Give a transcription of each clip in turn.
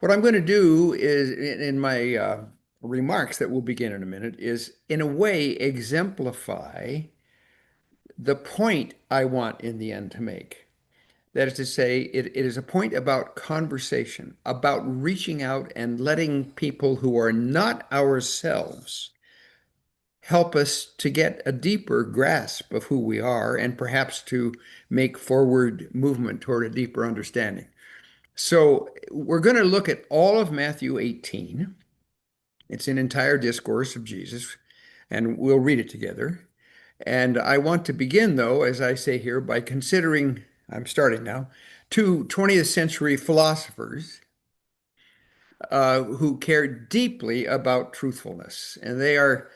What I'm going to do is, in my remarks that will begin in a minute, is in a way exemplify the point I want in the end to make. That is to say, it is a point about conversation, about reaching out and letting people who are not ourselves help us to get a deeper grasp of who we are and perhaps to make forward movement toward a deeper understanding. So we're going to look at all of Matthew 18. It's an entire discourse of Jesus, and we'll read it together. And I want to begin, though, as I say here, by considering, I'm starting now, two 20th century philosophers who cared deeply about truthfulness. And they are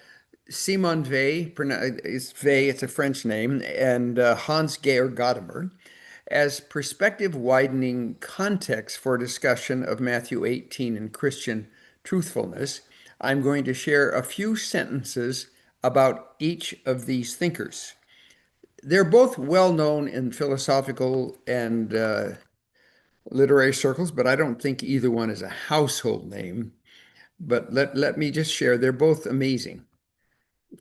Simon Weil, it's a French name, and Hans-Georg Gadamer, as perspective-widening context for discussion of Matthew 18 and Christian truthfulness. I'm going to share a few sentences about each of these thinkers. They're both well known in philosophical and literary circles, but I don't think either one is a household name. But let me just share, they're both amazing.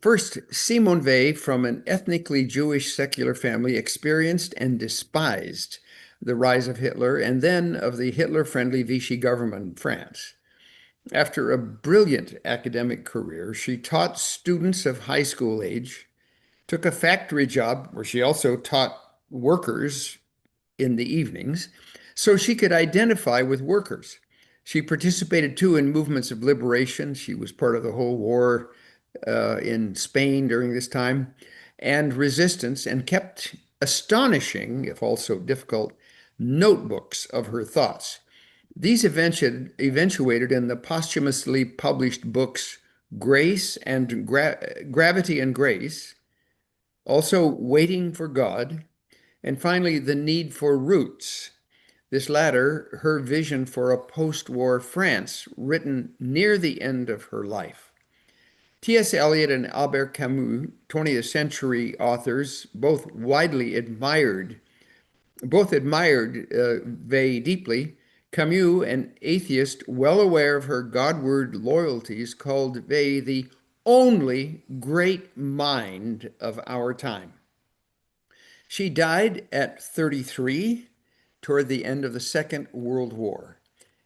First, Simone Weil, from an ethnically Jewish secular family, experienced and despised the rise of Hitler and then of the Hitler-friendly Vichy government in France. After a brilliant academic career, she taught students of high school age, took a factory job where she also taught workers in the evenings, so she could identify with workers. She participated too in movements of liberation. She was part of the whole war in Spain during this time, and resistance, and kept astonishing, if also difficult, notebooks of her thoughts. These eventuated in the posthumously published books Grace and Gravity and Grace, also Waiting for God, and finally The Need for Roots. This latter, her vision for a post-war France, written near the end of her life. T.S. Eliot and Albert Camus, 20th century authors, both admired Weil deeply. Camus, an atheist well aware of her Godward loyalties, called Weil the only great mind of our time. She died at 33 toward the end of the Second World War.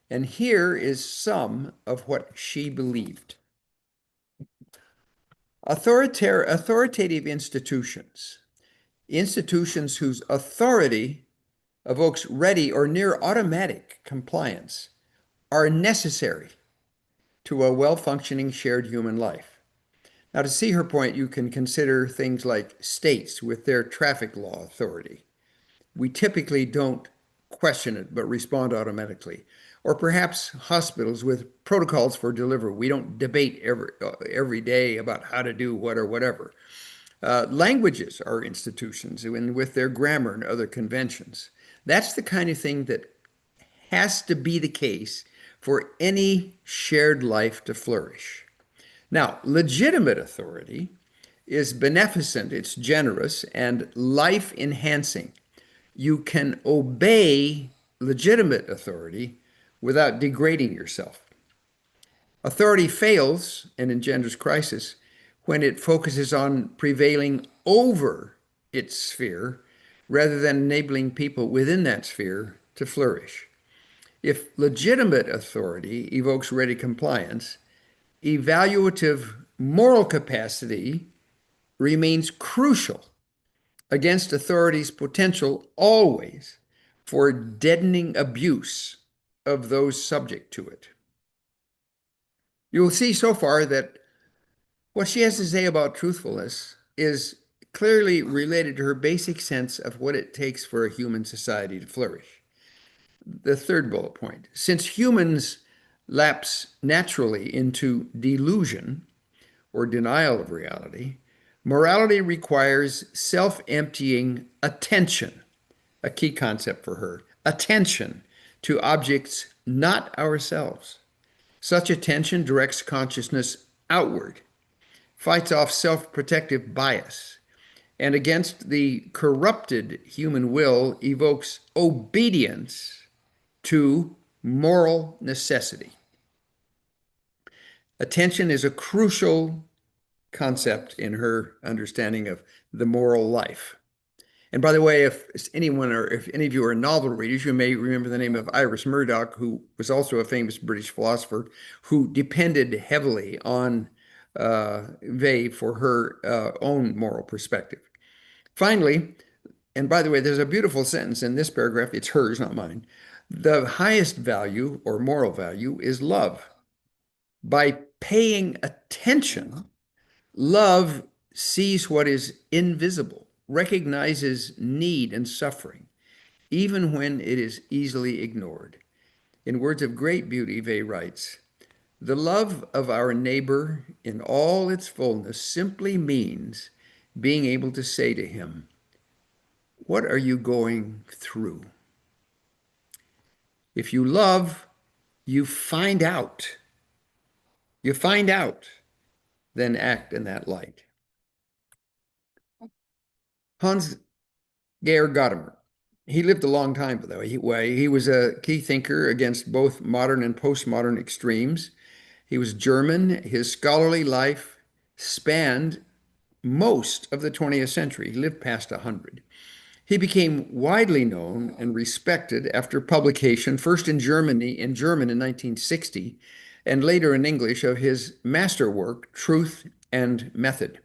And here is some of what she believed. Authoritative institutions whose authority evokes ready or near automatic compliance, are necessary to a well-functioning shared human life. Now, to see her point, you can consider things like states with their traffic law authority. We typically don't question it, but respond automatically. Or perhaps hospitals with protocols for delivery. We don't debate every day about how to do what or whatever. Languages are institutions and with their grammar and other conventions. That's the kind of thing that has to be the case for any shared life to flourish. Now, legitimate authority is beneficent, it's generous, and life-enhancing. You can obey legitimate authority without degrading yourself. Authority fails and engenders crisis when it focuses on prevailing over its sphere rather than enabling people within that sphere to flourish. If legitimate authority evokes ready compliance, evaluative moral capacity remains crucial against authority's potential always for deadening abuse of those subject to it. You will see so far that what she has to say about truthfulness is clearly related to her basic sense of what it takes for a human society to flourish. The third bullet point, since humans lapse naturally into delusion or denial of reality, morality requires self-emptying attention, a key concept for her, attention to objects not ourselves. Such attention directs consciousness outward, fights off self-protective bias, and against the corrupted human will evokes obedience to moral necessity. Attention is a crucial concept in her understanding of the moral life. And by the way, if anyone or if any of you are novel readers, you may remember the name of Iris Murdoch, who was also a famous British philosopher who depended heavily on Vey for her own moral perspective. Finally, and by the way, there's a beautiful sentence in this paragraph. It's hers, not mine. The highest value or moral value is love. By paying attention, love sees what is invisible, recognizes need and suffering, even when it is easily ignored. In words of great beauty, Vey writes, the love of our neighbor in all its fullness simply means being able to say to him, what are you going through? If you love, you find out. You find out, then act in that light. Hans Georg Gadamer. He lived a long time, though. He was a key thinker against both modern and postmodern extremes. He was German. His scholarly life spanned most of the 20th century. He lived past 100. He became widely known and respected after publication, first in German in 1960, and later in English, of his masterwork, Truth and Method.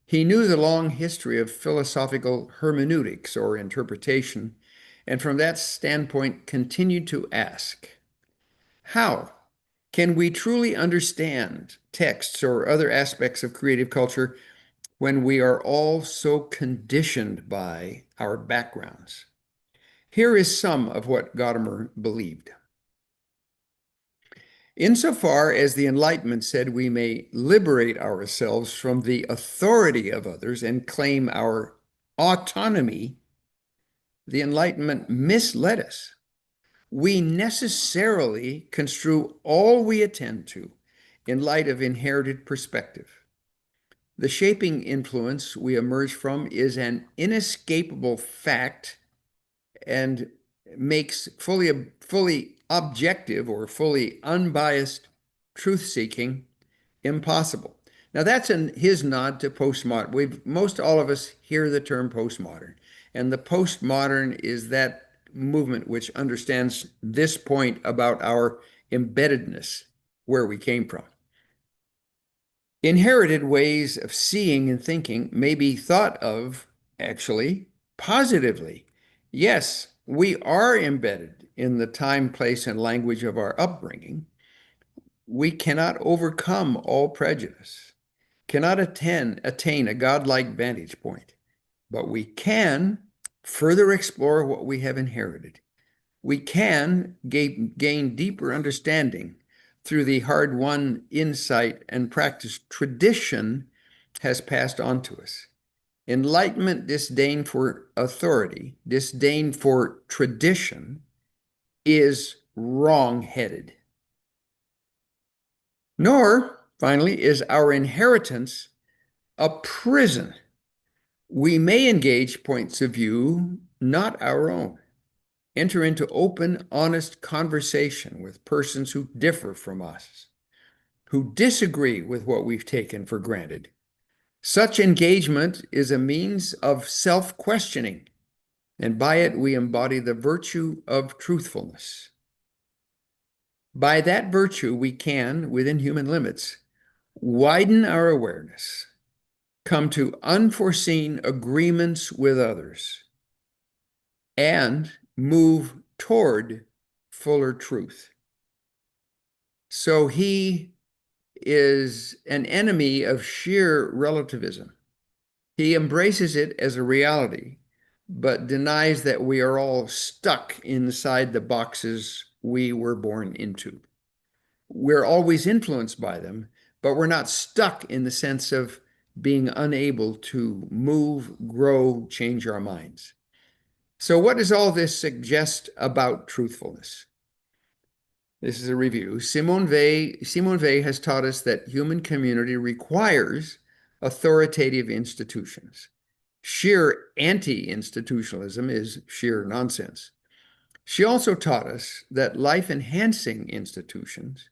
He knew the long history of philosophical hermeneutics or interpretation, and from that standpoint continued to ask, how can we truly understand texts or other aspects of creative culture when we are all so conditioned by our backgrounds? Here is some of what Gadamer believed. Insofar as the Enlightenment said we may liberate ourselves from the authority of others and claim our autonomy, the Enlightenment misled us. We necessarily construe all we attend to in light of inherited perspective. The shaping influence we emerge from is an inescapable fact and makes fully objective or fully unbiased truth-seeking impossible. Now that's his nod to postmodern. Most all of us hear the term postmodern, and the postmodern is that movement which understands this point about our embeddedness, where we came from. Inherited ways of seeing and thinking may be thought of, actually, positively. Yes, we are embedded in the time, place, and language of our upbringing. We cannot overcome all prejudice, cannot attain a godlike vantage point, but we can further explore what we have inherited. We can gain deeper understanding through the hard-won insight and practice tradition has passed on to us. Enlightenment disdain for authority, disdain for tradition, is wrong-headed. Nor, finally, is our inheritance a prison. We may engage points of view not our own, enter into open, honest conversation with persons who differ from us, who disagree with what we've taken for granted. Such engagement is a means of self-questioning, and by it we embody the virtue of truthfulness. By that virtue, we can, within human limits, widen our awareness, come to unforeseen agreements with others, and move toward fuller truth. So he is an enemy of sheer relativism. He embraces it as a reality, but denies that we are all stuck inside the boxes we were born into. We're always influenced by them, but we're not stuck in the sense of being unable to move, grow, change our minds. So what does all this suggest about truthfulness? This is a review. Simone Weil has taught us that human community requires authoritative institutions. Sheer anti-institutionalism is sheer nonsense. She also taught us that life-enhancing institutions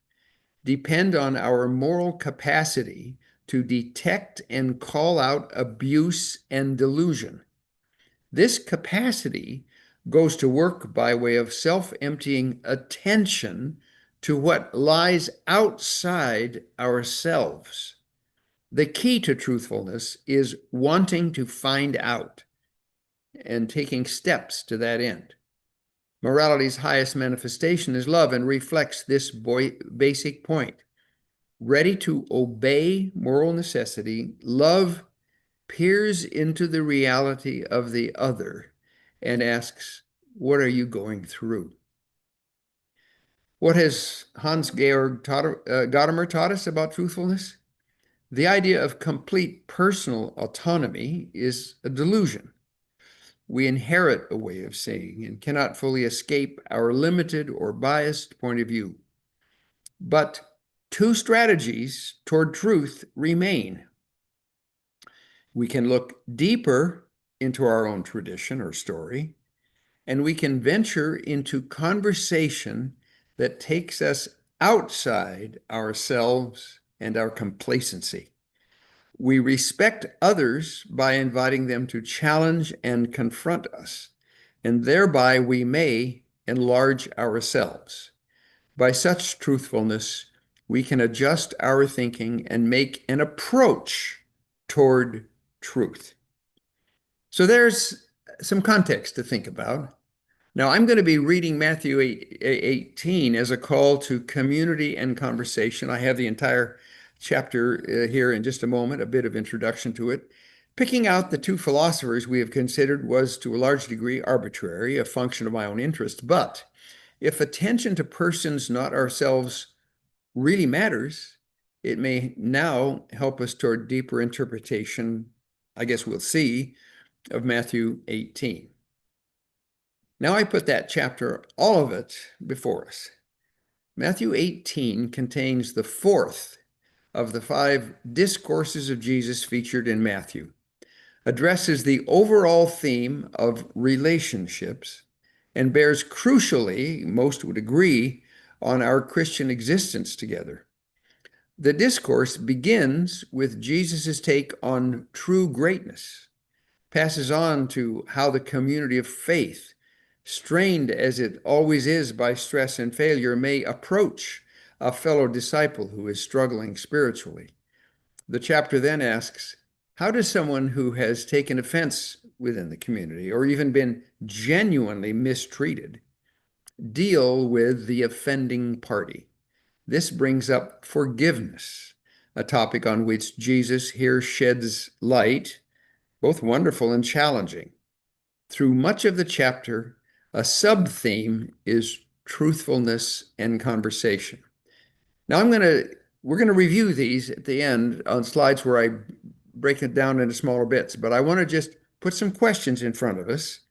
depend on our moral capacity to detect and call out abuse and delusion. This capacity goes to work by way of self-emptying attention to what lies outside ourselves. The key to truthfulness is wanting to find out and taking steps to that end. Morality's highest manifestation is love and reflects this basic point. Ready to obey moral necessity, love peers into the reality of the other and asks, what are you going through? What has Hans-Georg Gadamer taught us about truthfulness? The idea of complete personal autonomy is a delusion. We inherit a way of saying and cannot fully escape our limited or biased point of view. But two strategies toward truth remain. We can look deeper into our own tradition or story, and we can venture into conversation that takes us outside ourselves and our complacency. We respect others by inviting them to challenge and confront us, and thereby we may enlarge ourselves. By such truthfulness, we can adjust our thinking and make an approach toward truth. So there's some context to think about. Now, I'm going to be reading Matthew 18 as a call to community and conversation. I have the entire chapter here in just a moment, a bit of introduction to it. Picking out the two philosophers we have considered was to a large degree arbitrary, a function of my own interest. But if attention to persons, not ourselves, really matters, it may now help us toward deeper interpretation, I guess we'll see, of Matthew 18. Now I put that chapter, all of it, before us. Matthew 18 contains the fourth of the 5 discourses of Jesus featured in Matthew, addresses the overall theme of relationships, and bears crucially, most would agree, on our Christian existence together. The discourse begins with Jesus' take on true greatness, passes on to how the community of faith, strained as it always is by stress and failure, may approach a fellow disciple who is struggling spiritually. The chapter then asks, how does someone who has taken offense within the community or even been genuinely mistreated deal with the offending party? This brings up forgiveness, a topic on which Jesus here sheds light, both wonderful and challenging. Through much of the chapter, a sub-theme is truthfulness and conversation. Now we're going to review these at the end on slides where I break it down into smaller bits, but I want to just put some questions in front of us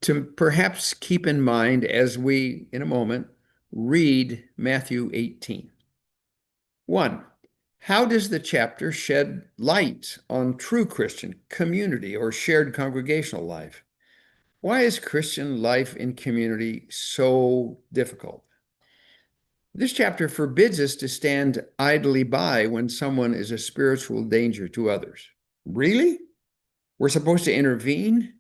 to perhaps keep in mind as we, in a moment, read Matthew 18. 1. How does the chapter shed light on true Christian community or shared congregational life? Why is Christian life in community so difficult? This chapter forbids us to stand idly by when someone is a spiritual danger to others. Really? We're supposed to intervene?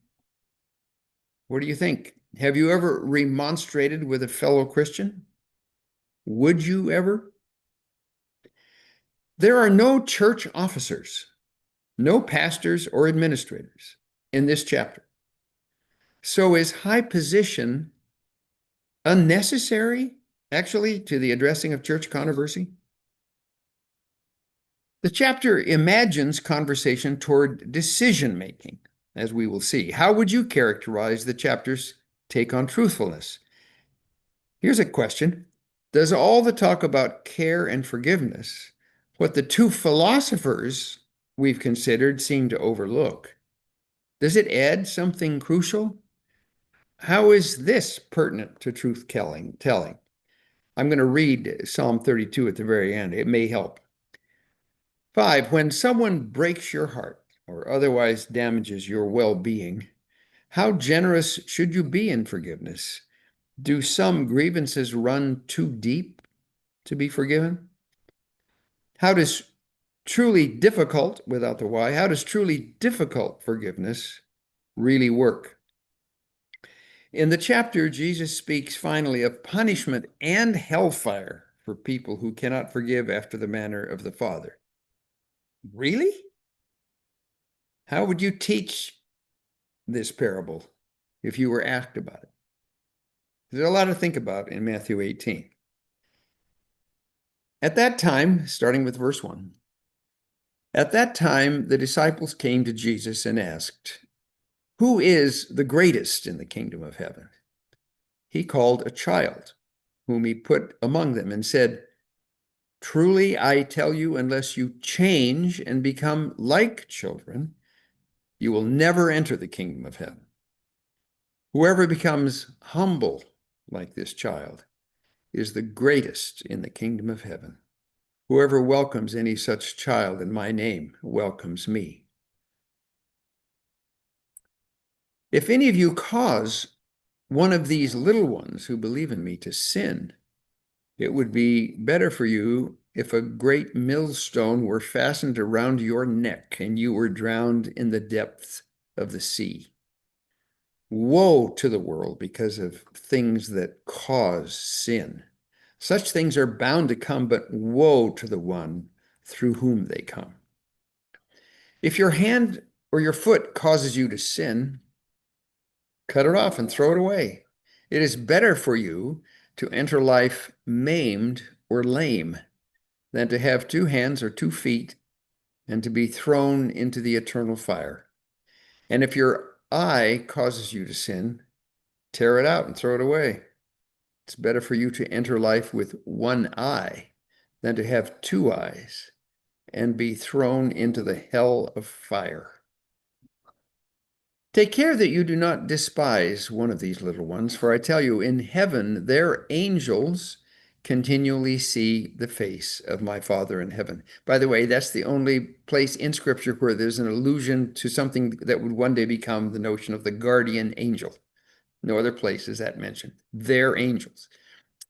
What do you think? Have you ever remonstrated with a fellow Christian? Would you ever? There are no church officers, no pastors or administrators in this chapter. So is high position unnecessary, actually, to the addressing of church controversy? The chapter imagines conversation toward decision-making, as we will see. How would you characterize the chapter's take on truthfulness? Here's a question. Does all the talk about care and forgiveness, what the two philosophers we've considered seem to overlook, does it add something crucial? How is this pertinent to truth-telling? I'm going to read Psalm 32 at the very end. It may help. 5, when someone breaks your heart or otherwise damages your well-being, how generous should you be in forgiveness? Do some grievances run too deep to be forgiven? How does truly difficult, without the why, how does truly difficult forgiveness really work? In the chapter, Jesus speaks finally of punishment and hellfire for people who cannot forgive after the manner of the Father. Really? How would you teach this parable if you were asked about it? There's a lot to think about in Matthew 18. At that time, starting with verse 1, at that time the disciples came to Jesus and asked, "Who is the greatest in the kingdom of heaven?" He called a child, whom he put among them, and said, "Truly I tell you, unless you change and become like children, you will never enter the kingdom of heaven. Whoever becomes humble like this child is the greatest in the kingdom of heaven. Whoever welcomes any such child in my name welcomes me. If any of you cause one of these little ones who believe in me to sin, it would be better for you if a great millstone were fastened around your neck and you were drowned in the depths of the sea. Woe to the world because of things that cause sin. Such things are bound to come, but woe to the one through whom they come. If your hand or your foot causes you to sin, cut it off and throw it away. It is better for you to enter life maimed or lame than to have 2 hands or 2 feet and to be thrown into the eternal fire. And if your eye causes you to sin, tear it out and throw it away. It's better for you to enter life with 1 eye than to have 2 eyes and be thrown into the hell of fire. Take care that you do not despise one of these little ones, for I tell you, in heaven their angels continually see the face of my Father in heaven. By the way, that's the only place in Scripture where there's an allusion to something that would one day become the notion of the guardian angel. No other place is that mentioned. Their angels.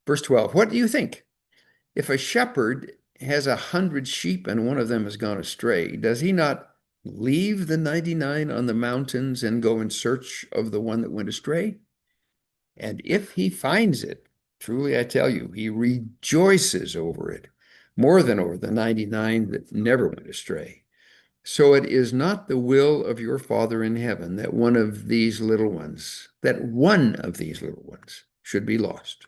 Verse 12, what do you think? If a shepherd has 100 sheep and one of them has gone astray, does he not leave the 99 on the mountains and go in search of the one that went astray? And if he finds it, truly I tell you, he rejoices over it more than over the 99 that never went astray. So it is not the will of your Father in heaven that one of these little ones should be lost.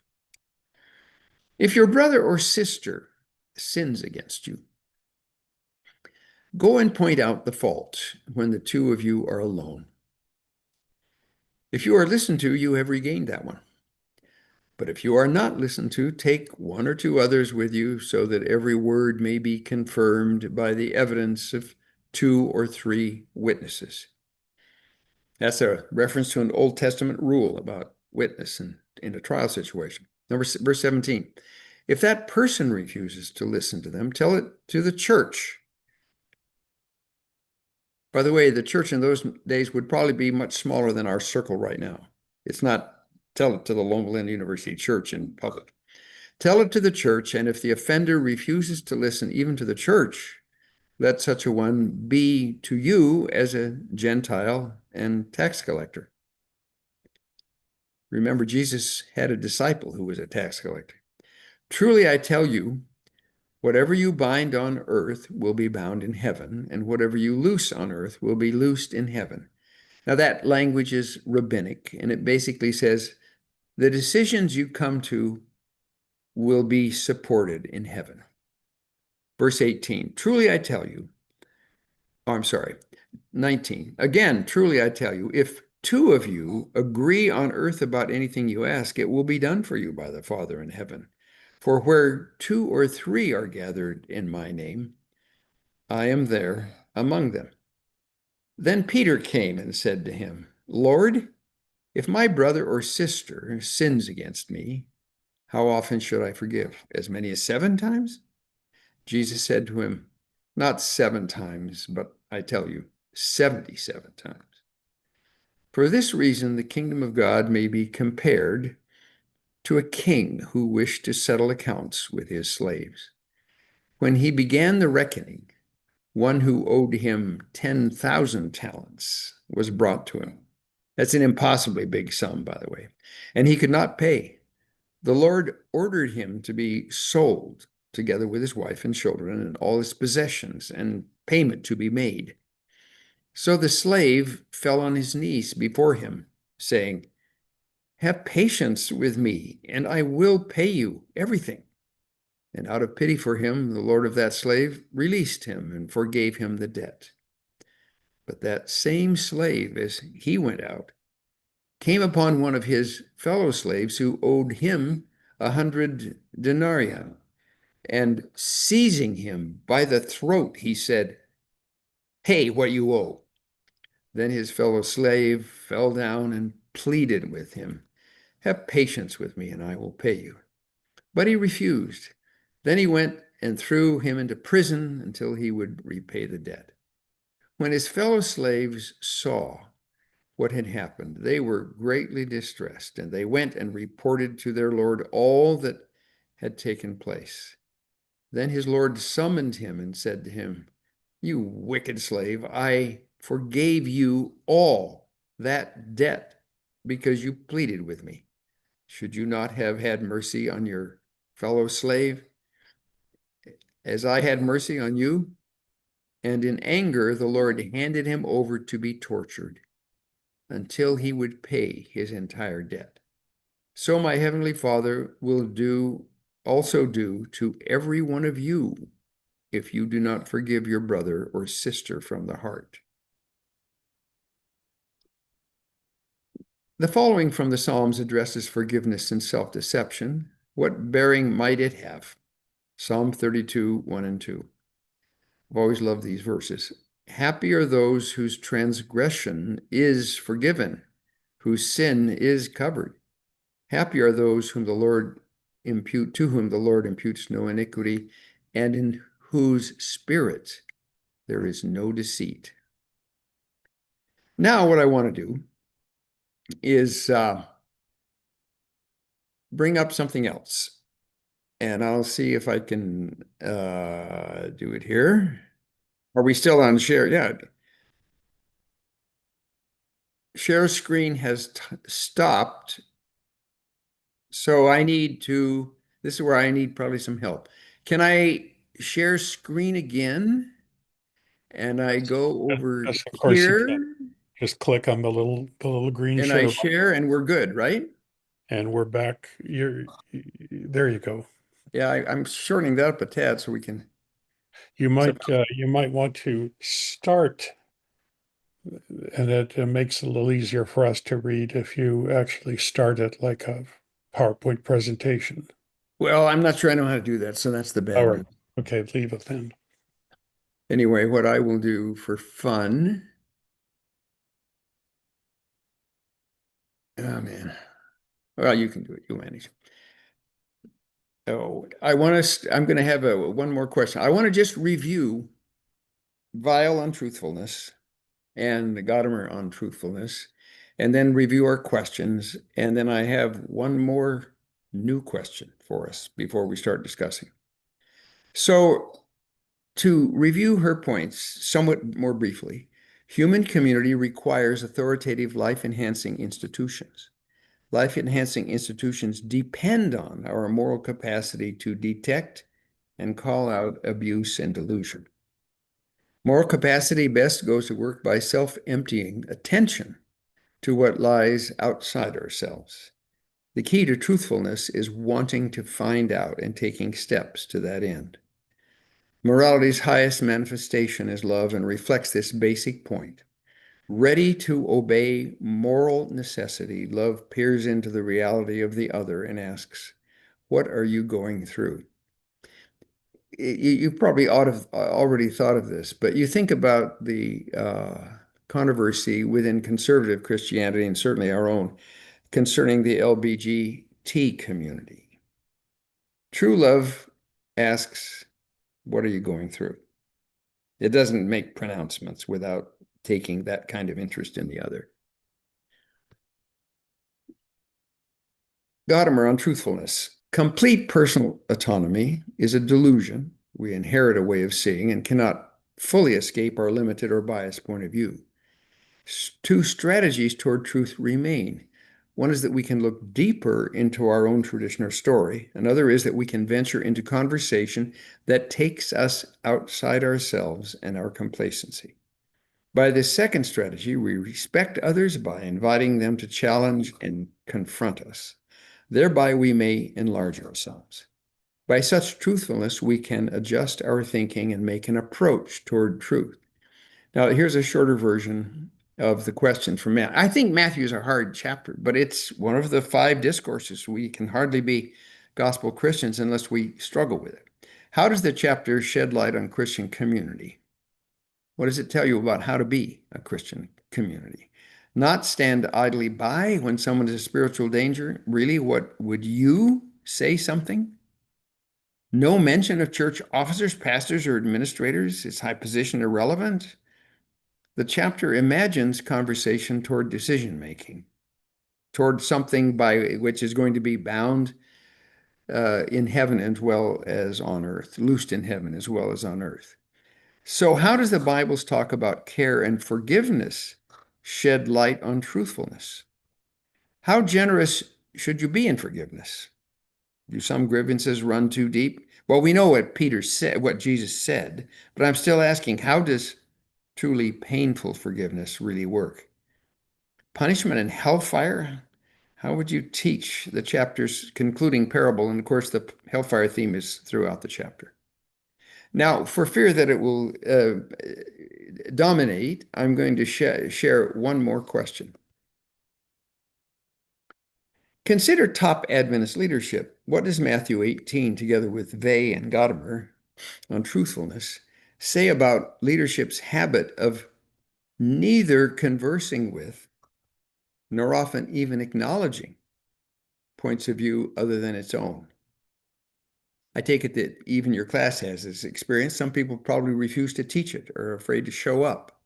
If your brother or sister sins against you, go and point out the fault when the 2 of you are alone. If you are listened to, you have regained that one. But if you are not listened to, take 1 or 2 others with you, so that every word may be confirmed by the evidence of 2 or 3 witnesses. That's a reference to an Old Testament rule about witness in a trial situation. Verse 17. If that person refuses to listen to them, tell it to the church. By the way, the church in those days would probably be much smaller than our circle right now. It's not tell it to the Longland University Church in public. Tell it to the church, and if the offender refuses to listen even to the church, let such a one be to you as a Gentile and tax collector. Remember, Jesus had a disciple who was a tax collector. Truly, I tell you, whatever you bind on earth will be bound in heaven, and whatever you loose on earth will be loosed in heaven. Now, that language is rabbinic, and it basically says the decisions you come to will be supported in heaven. Verse 18, truly I tell you, oh, I'm sorry, 19. Again, truly I tell you, if 2 of you agree on earth about anything you ask, it will be done for you by the Father in heaven. For where 2 or 3 are gathered in my name, I am there among them. Then Peter came and said to him, Lord, if my brother or sister sins against me, how often should I forgive? As many as 7 times? Jesus said to him, not 7 times, but I tell you, 77 times. For this reason, the kingdom of God may be compared to a king who wished to settle accounts with his slaves. When he began the reckoning, one who owed him 10,000 talents was brought to him. That's an impossibly big sum, by the way. And he could not pay. The Lord ordered him to be sold together with his wife and children and all his possessions, and payment to be made. So the slave fell on his knees before him, saying, "Have patience with me, and I will pay you everything." And out of pity for him, the Lord of that slave released him and forgave him the debt. But that same slave, as he went out, came upon one of his fellow slaves who owed him 100 denarii, and seizing him by the throat, he said, "Pay what you owe." Then his fellow slave fell down and pleaded with him, "Have patience with me, and I will pay you." But he refused. Then he went and threw him into prison until he would repay the debt. When his fellow slaves saw what had happened, they were greatly distressed, and they went and reported to their Lord all that had taken place. Then his Lord summoned him and said to him, "You wicked slave, I forgave you all that debt because you pleaded with me. Should you not have had mercy on your fellow slave, as I had mercy on you?" And in anger, the Lord handed him over to be tortured until he would pay his entire debt. So my heavenly Father will also do to every one of you if you do not forgive your brother or sister from the heart. The following from the Psalms addresses forgiveness and self-deception. What bearing might it have? Psalm 32, 1 and 2. I've always loved these verses. Happy are those whose transgression is forgiven, whose sin is covered. Happy are those to whom the Lord imputes no iniquity, and in whose spirit there is no deceit. Now, what I want to do is bring up something else. And I'll see if I can do it here. Are we still on share? Yeah. Share screen has stopped. So I need to, this is where I need probably some help. Can I share screen again? And I go over Yes, of course you here can. Just click on the little green and I share button, share and we're good, right? and we're back. There you go. Yeah, I'm shortening that up a tad so we can. You So, might want to start, and it makes it a little easier for us to read if you actually start it like a PowerPoint presentation. well, I'm not sure I know how to do that, so that's the All bad right. news. Okay, leave it then. Anyway, what I will do for fun. Oh man. Well, you can do it. You manage. Oh, I'm going to have one more question. I want to just review Vile on truthfulness and Gadamer on truthfulness, and then review our questions. And then I have one more new question for us before we start discussing. So, to review her points somewhat more briefly, human community requires authoritative life-enhancing institutions. Life-enhancing institutions depend on our moral capacity to detect and call out abuse and delusion. Moral capacity best goes to work by self-emptying attention to what lies outside ourselves. The key to truthfulness is wanting to find out and taking steps to that end. Morality's highest manifestation is love and reflects this basic point. Ready to obey moral necessity, love peers into the reality of the other and asks, "What are you going through?" You probably ought to have already thought of this, but you think about the controversy within conservative Christianity and certainly our own concerning the LBGT community. True love asks, "What are you going through?" It doesn't make pronouncements without taking that kind of interest in the other. Gadamer on truthfulness. Complete personal autonomy is a delusion. We inherit a way of seeing and cannot fully escape our limited or biased point of view. Two strategies toward truth remain. One is that we can look deeper into our own tradition or story. Another is that we can venture into conversation that takes us outside ourselves and our complacency. By this second strategy, we respect others by inviting them to challenge and confront us. Thereby, we may enlarge ourselves. By such truthfulness, we can adjust our thinking and make an approach toward truth. Now, here's a shorter version of the question from Matthew. I think Matthew is a hard chapter, but it's one of the five discourses. We can hardly be gospel Christians unless we struggle with it. How does the chapter shed light on Christian community? What does it tell you about how to be a Christian community? Not stand idly by when someone is in spiritual danger. Really, what would you say something? No mention of church officers, pastors, or administrators. Is high position irrelevant? The chapter imagines conversation toward decision making, toward something by which is going to be bound in heaven as well as on earth, loosed in heaven as well as on earth. So, how does the Bible's talk about care and forgiveness shed light on truthfulness? How generous should you be in forgiveness? Do some grievances run too deep? Well, we know what Peter said, what Jesus said, but I'm still asking, how does truly painful forgiveness really work? Punishment and hellfire? How would you teach the chapter's concluding parable? And of course, the hellfire theme is throughout the chapter. Now, for fear that it will dominate, I'm going to share one more question. Consider top Adventist leadership. What does Matthew 18, together with Vey and Gadamer on truthfulness, say about leadership's habit of neither conversing with nor often even acknowledging points of view other than its own? I take it that even your class has this experience. Some people probably refuse to teach it or are afraid to show up.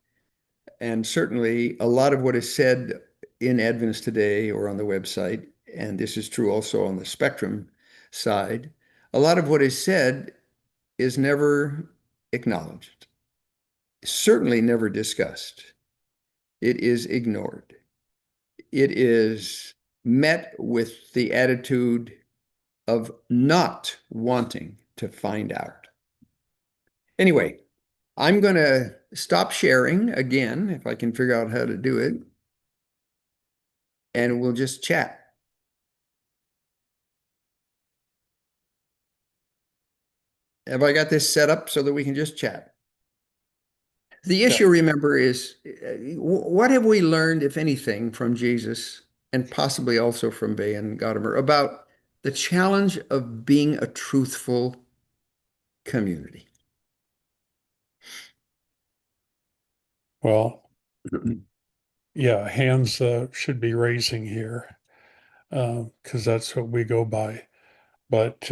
And certainly a lot of what is said in Adventist Today or on the website, and this is true also on the Spectrum side, a lot of what is said is never acknowledged, certainly never discussed. It is ignored. It is met with the attitude of not wanting to find out. Anyway, I'm going to stop sharing again, if I can figure out how to do it, and we'll just chat. Have I got this set up so that we can just chat? The issue, remember, is what have we learned, if anything, from Jesus and possibly also from Bay and Gadamer about the challenge of being a truthful community? Well, yeah, hands should be raising here because that's what we go by. But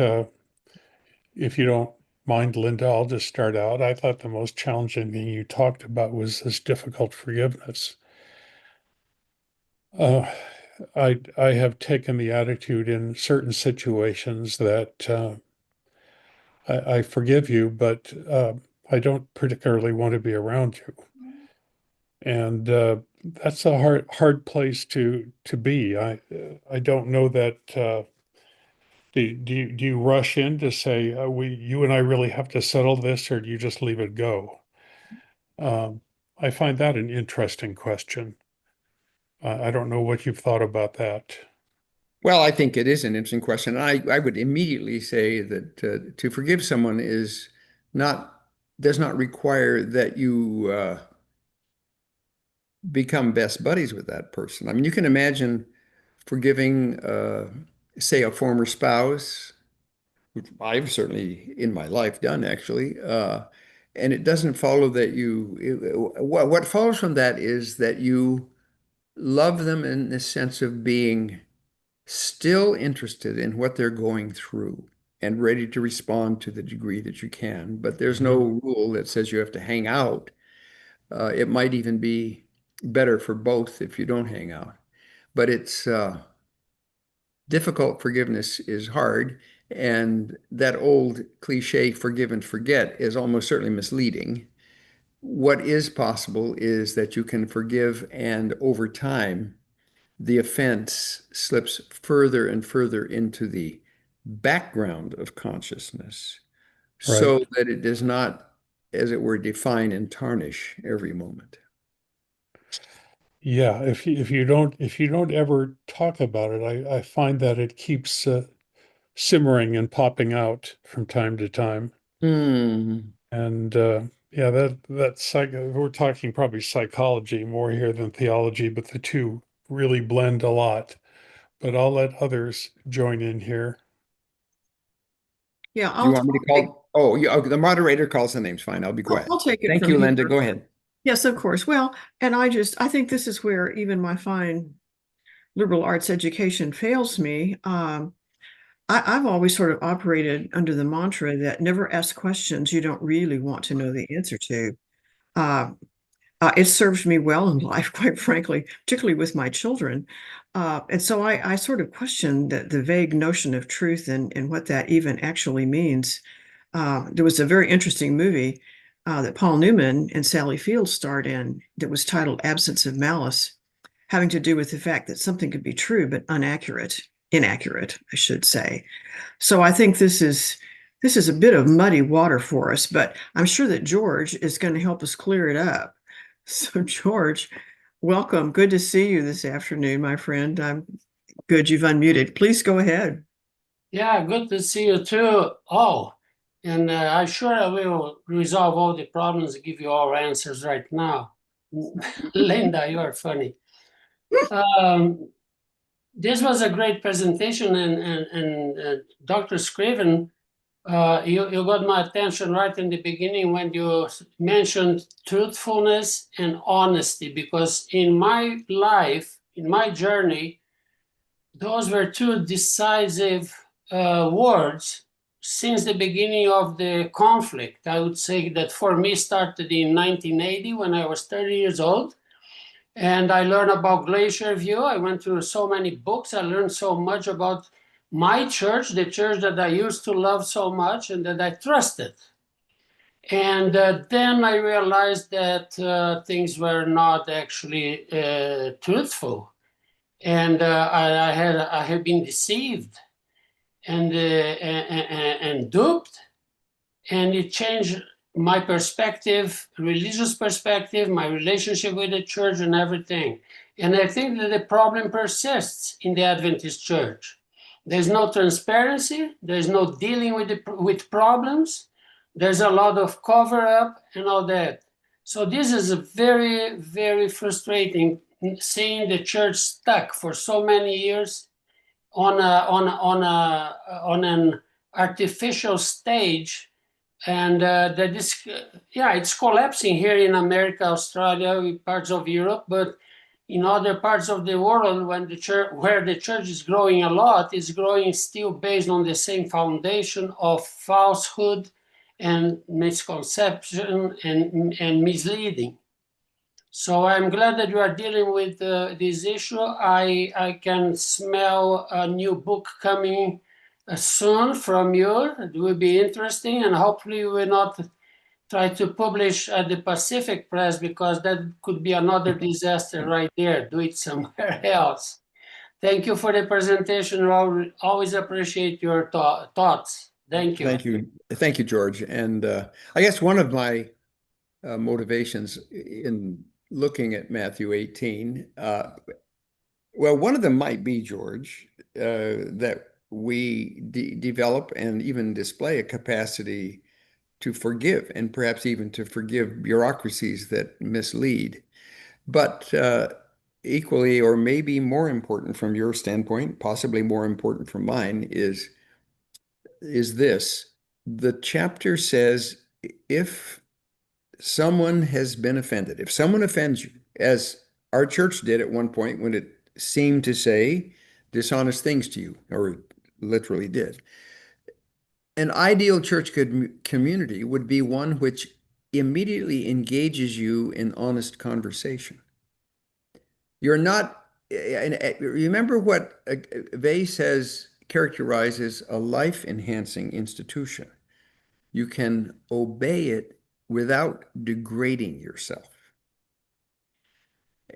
if you don't mind, Linda, I'll just start out. I thought the most challenging thing you talked about was this difficult forgiveness. I have taken the attitude in certain situations that I forgive you, but I don't particularly want to be around you. And that's a hard place to be. I don't know that. Do you rush in to say you and I really have to settle this, or do you just leave it go? I find that an interesting question. I don't know what you've thought about that. Well, I think it is an interesting question. I would immediately say that to forgive someone is not, does not require that you become best buddies with that person. I mean, you can imagine forgiving, say, a former spouse, which I've certainly in my life done actually, and it doesn't follow that what follows from that is that you love them in the sense of being still interested in what they're going through and ready to respond to the degree that you can. But there's Mhm. no rule that says you have to hang out. It might even be better for both if you don't hang out. But it's Difficult forgiveness is hard, and that old cliche, forgive and forget, is almost certainly misleading. What is possible is that you can forgive, and over time, the offense slips further and further into the background of consciousness Right. so that it does not, as it were, define and tarnish every moment. Yeah, if you don't ever talk about it, I find that it keeps simmering and popping out from time to time. Hmm. And yeah, we're talking probably psychology more here than theology, but the two really blend a lot. But I'll let others join in here. Yeah, Do you I'll, want me to I'll take, call? Oh, the moderator calls the names. Fine, I'll be I'll, quiet. I'll take it Thank from you, here. Linda. Go ahead. Yes, of course. Well, and I think this is where even my fine liberal arts education fails me. I've always sort of operated under the mantra that never ask questions you don't really want to know the answer to. Uh, it served me well in life, quite frankly, particularly with my children. And so I sort of question the vague notion of truth and what that even actually means. There was a very interesting movie that Paul Newman and Sally Field starred in that was titled Absence of Malice, having to do with the fact that something could be true but inaccurate, I should say. So I think this is a bit of muddy water for us, but I'm sure that George is going to help us clear it up. So George, welcome. Good to see you this afternoon, my friend. I'm good you've unmuted. Please go ahead. Yeah, good to see you too. Oh, and I'm sure I will resolve all the problems and give you all answers right now. Linda, you are funny. Um, this was a great presentation, and Dr. Scriven, you got my attention right in the beginning when you mentioned truthfulness and honesty, because in my life, in my journey, those were two decisive words since the beginning of the conflict. I would say that for me started in 1980 when I was 30 years old. And I learned about Glacier View. I went through so many books. I learned so much about my church, the church that I used to love so much and that I trusted. And then I realized that things were not actually truthful. And I have been deceived and duped, and it changed my perspective, religious perspective, my relationship with the church, and everything. And I think that the problem persists in the Adventist church. There's no transparency. There's no dealing with problems. There's a lot of cover up and all that. So this is a very, very frustrating seeing the church stuck for so many years on an artificial stage, and that is yeah, it's collapsing here in America, Australia, parts of Europe, but in other parts of the world, when the church where the church is growing a lot, is growing still based on the same foundation of falsehood and misconception and misleading. So I'm glad that you are dealing with this issue. I can smell a new book coming soon from you. It will be interesting, and hopefully you will not try to publish at the Pacific Press, because that could be another disaster right there. Do it somewhere else. Thank you for the presentation. I always appreciate your thoughts. Thank you. Thank you. Thank you, George. And I guess one of my motivations in looking at Matthew 18, well, one of them might be, George, that we develop and even display a capacity to forgive, and perhaps even to forgive bureaucracies that mislead. But equally, or maybe more important from your standpoint, possibly more important from mine, is this. The chapter says, if someone has been offended, if someone offends you, as our church did at one point when it seemed to say dishonest things to you, or literally did, an ideal church community would be one which immediately engages you in honest conversation. You're not remember what Vey says characterizes a life-enhancing institution. You can obey it without degrading yourself.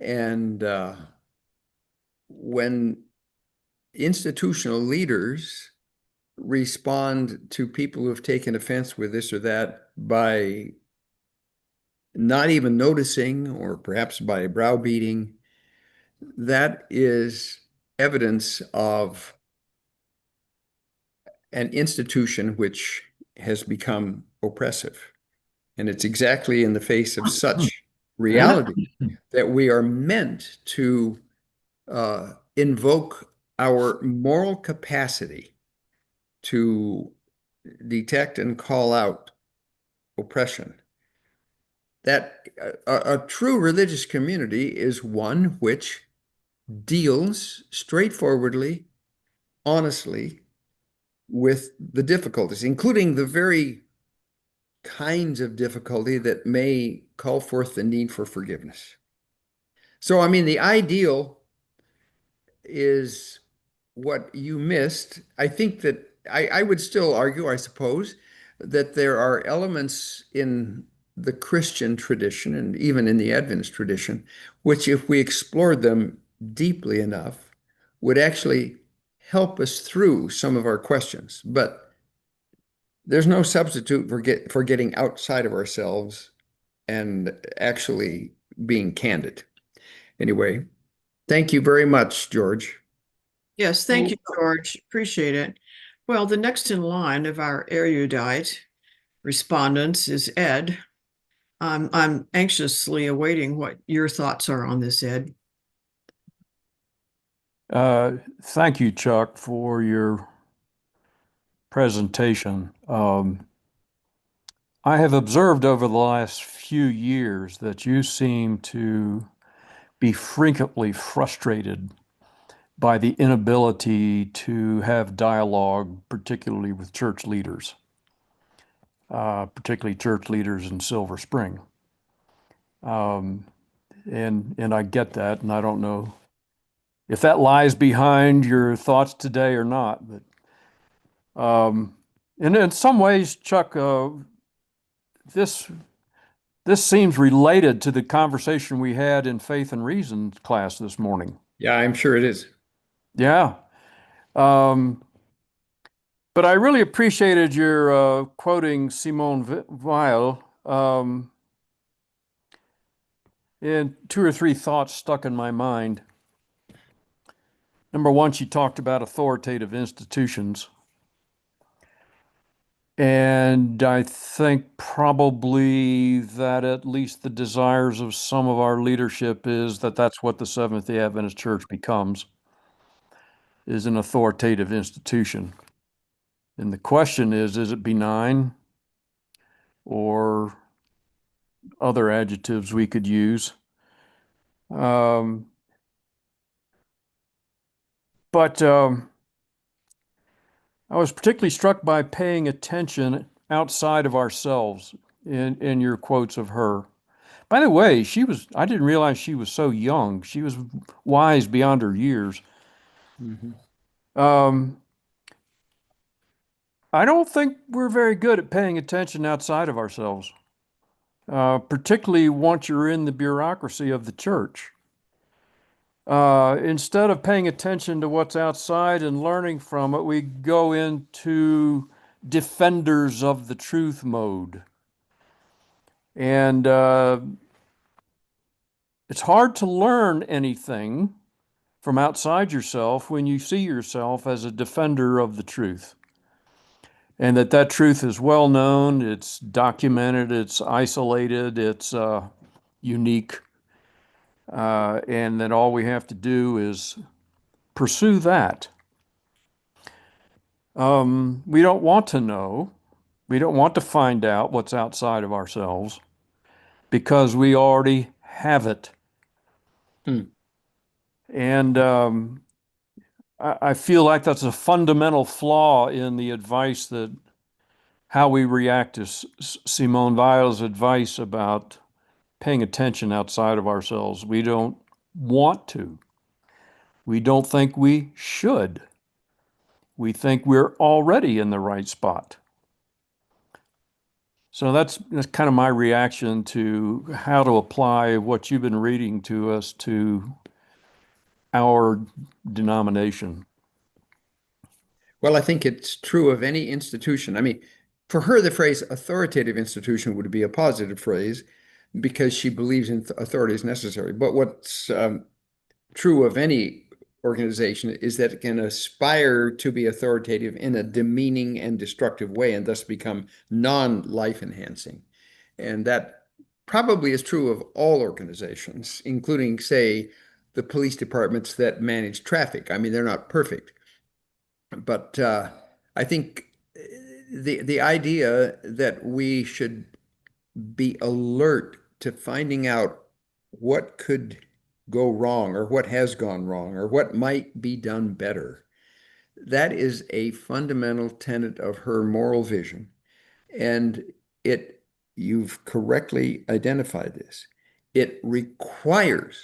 And when institutional leaders respond to people who have taken offense with this or that by not even noticing or perhaps by browbeating, that is evidence of an institution which has become oppressive. And it's exactly in the face of such reality that we are meant to invoke our moral capacity to detect and call out oppression. That a true religious community is one which deals straightforwardly, honestly, with the difficulties, including the very kinds of difficulty that may call forth the need for forgiveness. So, I mean, the ideal is what you missed. I think that I would still argue, I suppose, that there are elements in the Christian tradition and even in the Adventist tradition, which, if we explored them deeply enough, would actually help us through some of our questions. But there's no substitute for getting outside of ourselves and actually being candid. Anyway, thank you very much, George. Yes, thank you, George. Appreciate it. Well, the next in line of our erudite respondents is Ed. I'm anxiously awaiting what your thoughts are on this, Ed. Thank you, Chuck, for your presentation. I have observed over the last few years that you seem to be frequently frustrated by the inability to have dialogue, particularly with church leaders, particularly church leaders in Silver Spring. And I get that, and I don't know if that lies behind your thoughts today or not. But and in some ways, Chuck, this seems related to the conversation we had in Faith and Reason class this morning. Yeah, I'm sure it is. Yeah. But I really appreciated your quoting Simone Weil. And two or three thoughts stuck in my mind. Number one, she talked about authoritative institutions. And I think probably that at least the desires of some of our leadership is that that's what the Seventh-day Adventist Church becomes, is an authoritative institution. And the question is it benign or other adjectives we could use? But I was particularly struck by paying attention outside of ourselves in your quotes of her. By the way, I didn't realize she was so young. She was wise beyond her years. I don't think we're very good at paying attention outside of ourselves, particularly once you're in the bureaucracy of the church. Instead of paying attention to what's outside and learning from it, we go into defenders of the truth mode. And it's hard to learn anything from outside yourself when you see yourself as a defender of the truth. And that truth is well known, it's documented, it's isolated, it's unique. And that all we have to do is pursue that. We don't want to know. We don't want to find out what's outside of ourselves because we already have it. And I feel like that's a fundamental flaw in the advice that how we react to Simone Weil's advice about paying attention outside of ourselves. We don't want to. We don't think we should. We think we're already in the right spot. So that's kind of my reaction to how to apply what you've been reading to us to our denomination. Well, I think it's true of any institution. I mean, for her, the phrase authoritative institution would be a positive phrase because she believes in authority is necessary. But what's true of any organization is that it can aspire to be authoritative in a demeaning and destructive way and thus become non-life enhancing. And that probably is true of all organizations, including, say, the police departments that manage traffic. I mean, they're not perfect. But I think the idea that we should be alert to finding out what could go wrong or what has gone wrong or what might be done better, that is a fundamental tenet of her moral vision. And you've correctly identified this. It requires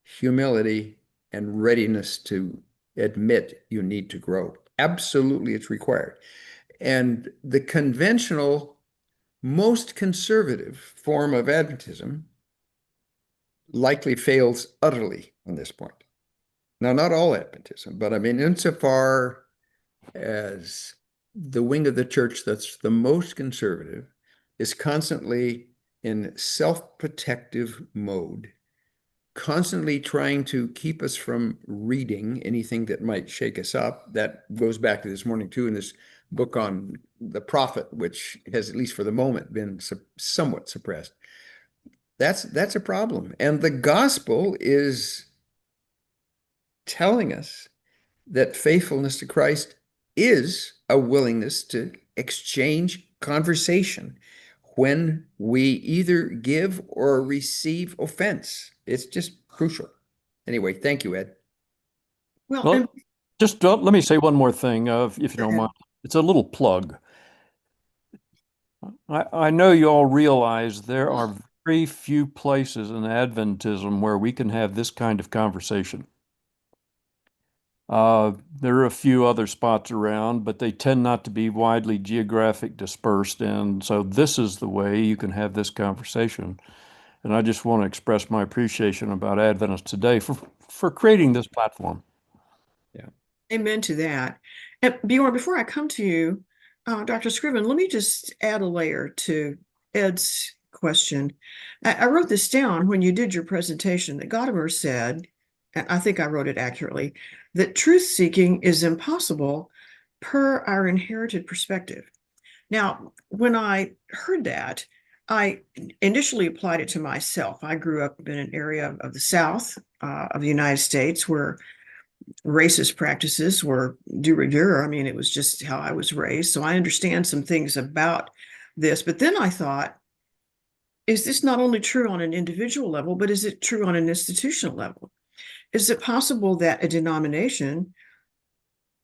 humility and readiness to admit you need to grow. Absolutely, it's required. And the conventional, most conservative form of Adventism likely fails utterly on this point. Now, not all Adventism, but I mean, insofar as the wing of the church that's the most conservative is constantly in self-protective mode, constantly trying to keep us from reading anything that might shake us up. That goes back to this morning, too, in this book on the prophet, which has, at least for the moment, been somewhat suppressed. That's a problem. And the gospel is telling us that faithfulness to Christ is a willingness to exchange conversation when we either give or receive offense. It's just crucial. Anyway, thank you, Ed. Well, Just let me say one more thing, if you don't mind. It's a little plug. I know you all realize there are very few places in Adventism where we can have this kind of conversation. There are a few other spots around, but they tend not to be widely geographic dispersed. And so this is the way you can have this conversation. And I just want to express my appreciation about Adventists today for creating this platform. Yeah. Amen to that. And Bjorn, before I come to you, Dr. Scriven, let me just add a layer to Ed's question. I wrote this down when you did your presentation that Gadamer said, and I think I wrote it accurately, that truth-seeking is impossible per our inherited perspective. Now, when I heard that, I initially applied it to myself. I grew up in an area of the South of the United States where racist practices were de rigueur. I mean, it was just how I was raised. So I understand some things about this. But then I thought, is this not only true on an individual level, but is it true on an institutional level? Is it possible that a denomination,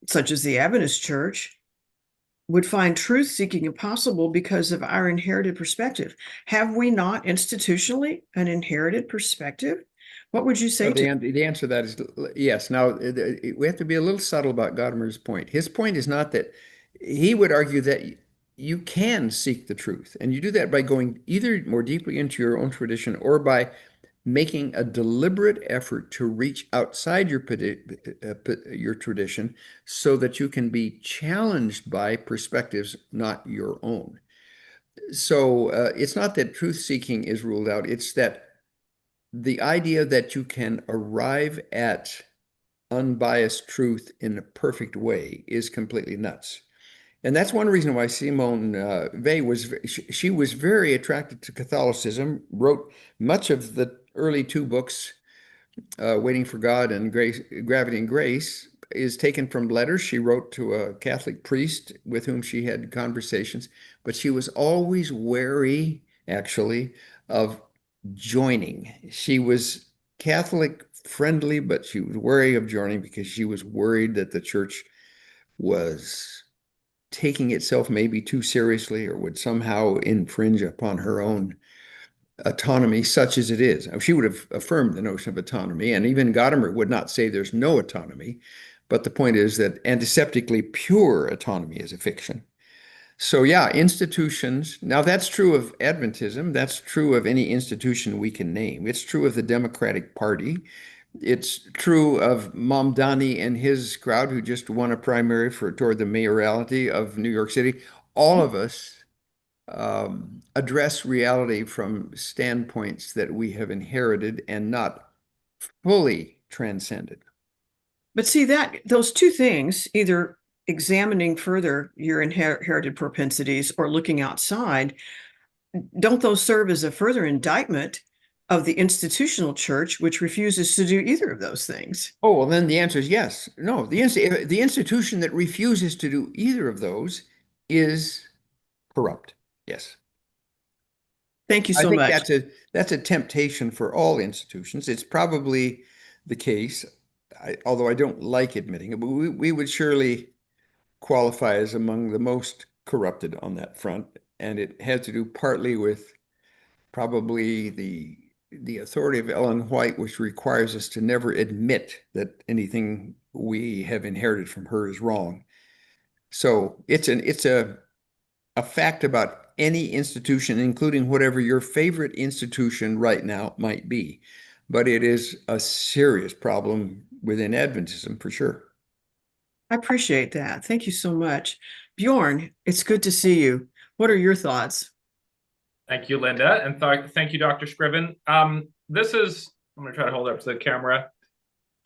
such as the Adventist Church, would find truth-seeking impossible because of our inherited perspective? Have we not institutionally an inherited perspective? What would you say to the answer to that is yes. Now, we have to be a little subtle about Gadamer's point. His point is not that he would argue that you can seek the truth, and you do that by going either more deeply into your own tradition or by making a deliberate effort to reach outside your tradition so that you can be challenged by perspectives not your own. So it's not that truth-seeking is ruled out. It's that the idea that you can arrive at unbiased truth in a perfect way is completely nuts. And that's one reason why Simone Weil she was very attracted to Catholicism, wrote much of the early two books, Waiting for God and Gravity and Grace, is taken from letters she wrote to a Catholic priest with whom she had conversations. But she was always wary, actually, of joining. She was Catholic friendly, but she was wary of joining because she was worried that the church was taking itself maybe too seriously or would somehow infringe upon her own autonomy such as it is. She would have affirmed the notion of autonomy, and even Gadamer would not say there's no autonomy. But the point is that antiseptically pure autonomy is a fiction. So yeah, institutions. Now that's true of Adventism. That's true of any institution we can name. It's true of the Democratic Party. It's true of Mamdani and his crowd who just won a primary toward the mayoralty of New York City. All of us address reality from standpoints that we have inherited and not fully transcended. But see that those two things, either examining further your inherited propensities or looking outside, don't those serve as a further indictment of the institutional church, which refuses to do either of those things? Oh, well, then the answer is yes. No, the institution that refuses to do either of those is corrupt. Yes. Thank you I so think much. that's a temptation for all institutions. It's probably the case, although I don't like admitting it, but we would surely qualify as among the most corrupted on that front. And it has to do partly with probably the authority of Ellen White, which requires us to never admit that anything we have inherited from her is wrong. So it's a fact about any institution, including whatever your favorite institution right now might be. But it is a serious problem within Adventism for sure. I appreciate that. Thank you so much. Bjorn, it's good to see you. What are your thoughts? Thank you, Linda, and thank you, Dr. Scriven. This is, I'm going to try to hold it up to the camera.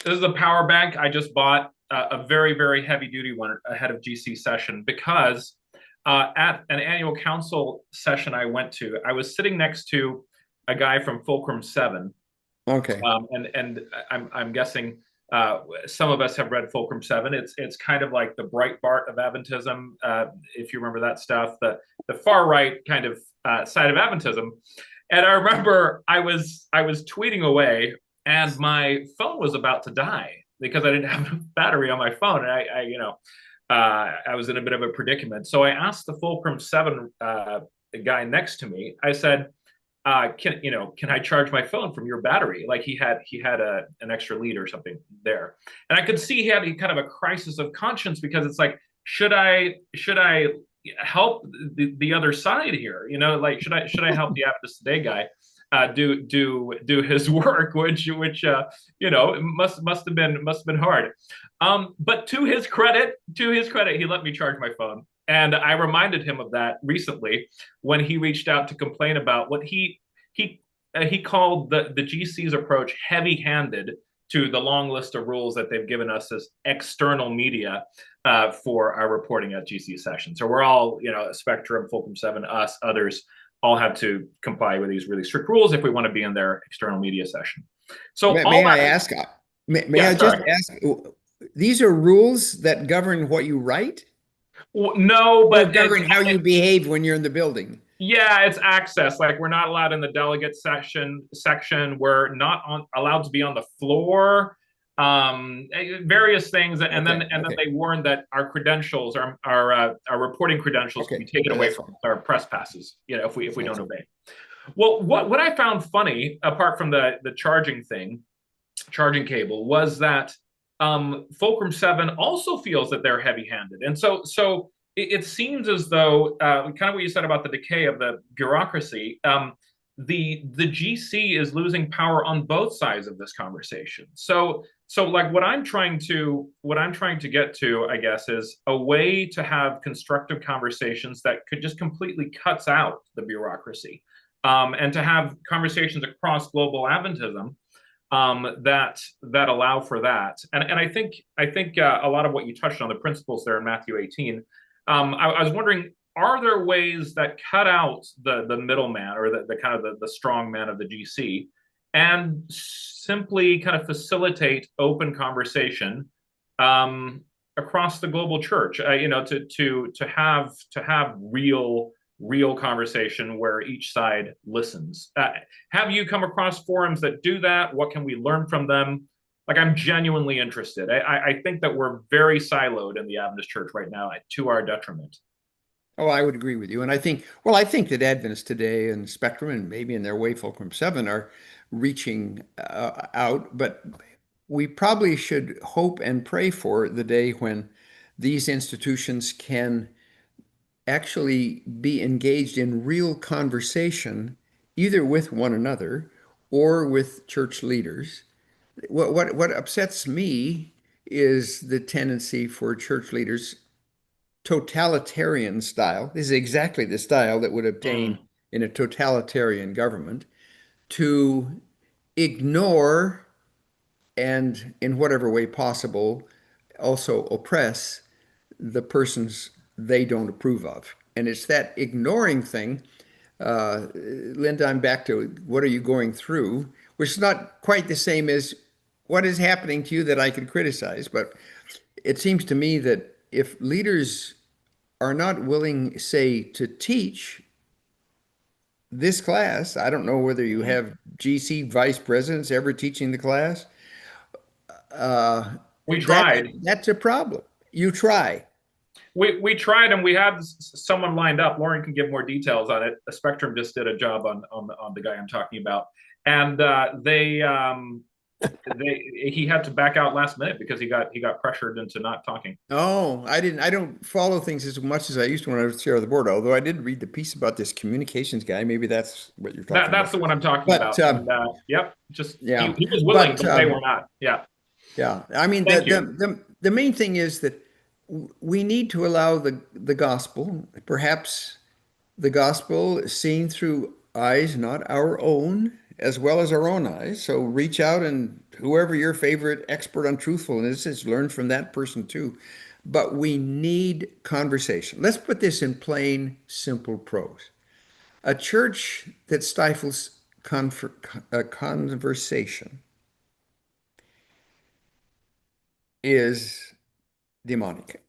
This is a power bank I just bought, a very, very heavy-duty one ahead of GC session, because at an annual council session I went to, I was sitting next to a guy from Fulcrum 7. Okay. And I'm guessing some of us have read Fulcrum 7. It's kind of like the Breitbart of Adventism, if you remember that stuff, the far right kind of side of Adventism. And I remember I was tweeting away, and my phone was about to die because I didn't have enough battery on my phone, and I was in a bit of a predicament. So I asked the Fulcrum 7 guy next to me. I said, can I charge my phone from your battery? Like he had an extra lead or something there. And I could see he had kind of a crisis of conscience, because it's like, should I help the other side here? Like, should I help the Adventist Today guy do his work, which must have been hard. But to his credit, he let me charge my phone. And I reminded him of that recently when he reached out to complain about what he called the GC's approach heavy-handed to the long list of rules that they've given us as external media for our reporting at GC sessions. So we're all, Spectrum, Fulcrum 7, us, others, all have to comply with these really strict rules if we want to be in their external media session. So may I ask, just ask, these are rules that govern what you write? No, but govern how you behave when you're in the building. Yeah, it's access. Like, we're not allowed in the delegate section. We're not allowed to be on the floor. Various things, and then they warned that our credentials, our reporting credentials, can be taken away from our press passes. If we don't obey. Well, what I found funny, apart from the charging cable, was that Fulcrum 7 also feels that they're heavy-handed, and so it seems as though kind of what you said about the decay of the bureaucracy. The GC is losing power on both sides of this conversation. So like what I'm trying to get to, I guess, is a way to have constructive conversations that could just completely cuts out the bureaucracy, and to have conversations across global Adventism that allow for that. And I think a lot of what you touched on, the principles there in Matthew 18. I was wondering, are there ways that cut out the middleman, or the kind of the strong man of the GC, and simply kind of facilitate open conversation across the global church? To have real conversation where each side listens. Have you come across forums that do that? What can we learn from them? Like, I'm genuinely interested. I think that we're very siloed in the Adventist church right now, to our detriment. Oh, I would agree with you. And I think that Adventists today and Spectrum and maybe in their way Fulcrum 7 are reaching out, but we probably should hope and pray for the day when these institutions can actually be engaged in real conversation, either with one another or with church leaders. What upsets me is the tendency for church leaders, totalitarian style. This is exactly the style that would obtain in a totalitarian government, to ignore and, in whatever way possible, also oppress the persons they don't approve of. And it's that ignoring thing. Linda, I'm back to what are you going through, which is not quite the same as what is happening to you that I could criticize. But it seems to me that if leaders are not willing, say, to teach this class, I don't know whether you have GC vice presidents ever teaching the class. We That tried. that's a problem. You try. We tried, and we had someone lined up. Lauren can give more details on it. Spectrum just did a job on the guy I'm talking about, and he had to back out last minute because he got pressured into not talking. Oh, I don't follow things as much as I used to when I was chair of the board, although I did read the piece about this communications guy. Maybe that's what you're talking about. That's the one I'm talking But, about. And, yep, just yeah. he was willing, But, but they were not. Yeah. Yeah, I mean, Thank the main thing is that we need to allow the gospel, perhaps the gospel seen through eyes not our own, as well as our own eyes. So reach out, and whoever your favorite expert on truthfulness is, learn from that person too. But we need conversation. Let's put this in plain, simple prose. A church that stifles conversation is demonic.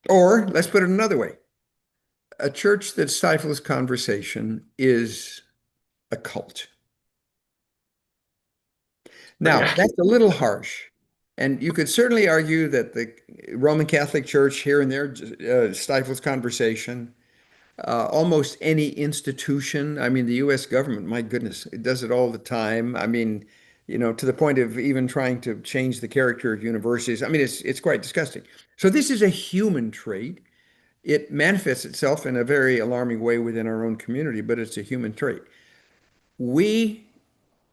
Or let's put it another way. A church that stifles conversation is a cult. Now, Yeah. that's a little harsh. And you could certainly argue that the Roman Catholic Church here and there stifles conversation. Almost any institution, I mean, the US government, my goodness, it does it all the time. I mean, to the point of even trying to change the character of universities. I mean, it's quite disgusting. So this is a human trait. It manifests itself in a very alarming way within our own community, but it's a human trait. We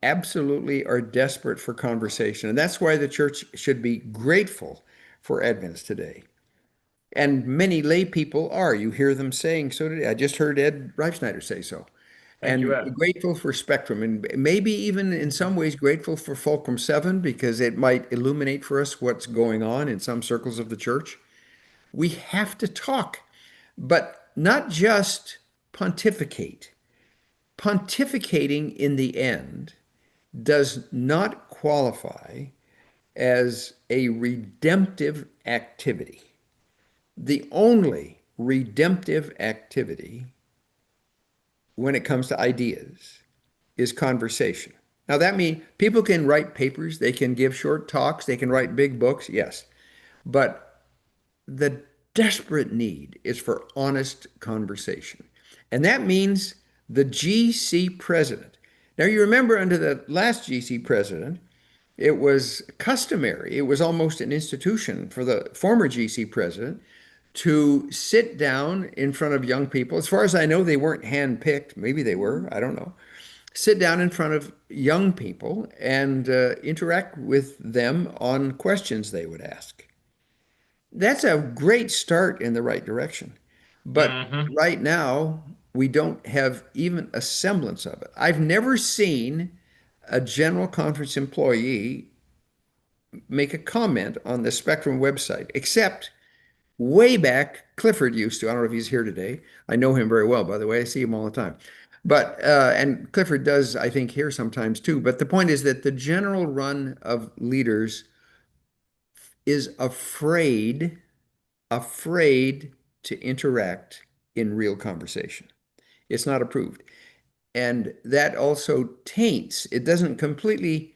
absolutely are desperate for conversation, and that's why the church should be grateful for Adventists today. And many lay people are. You hear them saying so today. I just heard Ed Reifsnyder say so. Thank you, And Ed. grateful for Spectrum, and maybe even in some ways grateful for Fulcrum 7, because it might illuminate for us what's going on in some circles of the church. We have to talk, but not just pontificate. Pontificating in the end does not qualify as a redemptive activity. The only redemptive activity when it comes to ideas is conversation. Now, that means people can write papers, they can give short talks, they can write big books, yes. But the desperate need is for honest conversation. And that means the GC president. Now, you remember under the last GC president, it was customary, it was almost an institution for the former GC president to sit down in front of young people. As far as I know, they weren't handpicked. Maybe they were, I don't know. Sit down in front of young people and interact with them on questions they would ask. That's a great start in the right direction. But right now, we don't have even a semblance of it. I've never seen a general conference employee make a comment on the Spectrum website, except way back, Clifford used to. I don't know if he's here today. I know him very well, by the way. I see him all the time. But, and Clifford does, I think, here sometimes too. But the point is that the general run of leaders is afraid to interact in real conversation. It's not approved. And that also taints, it doesn't completely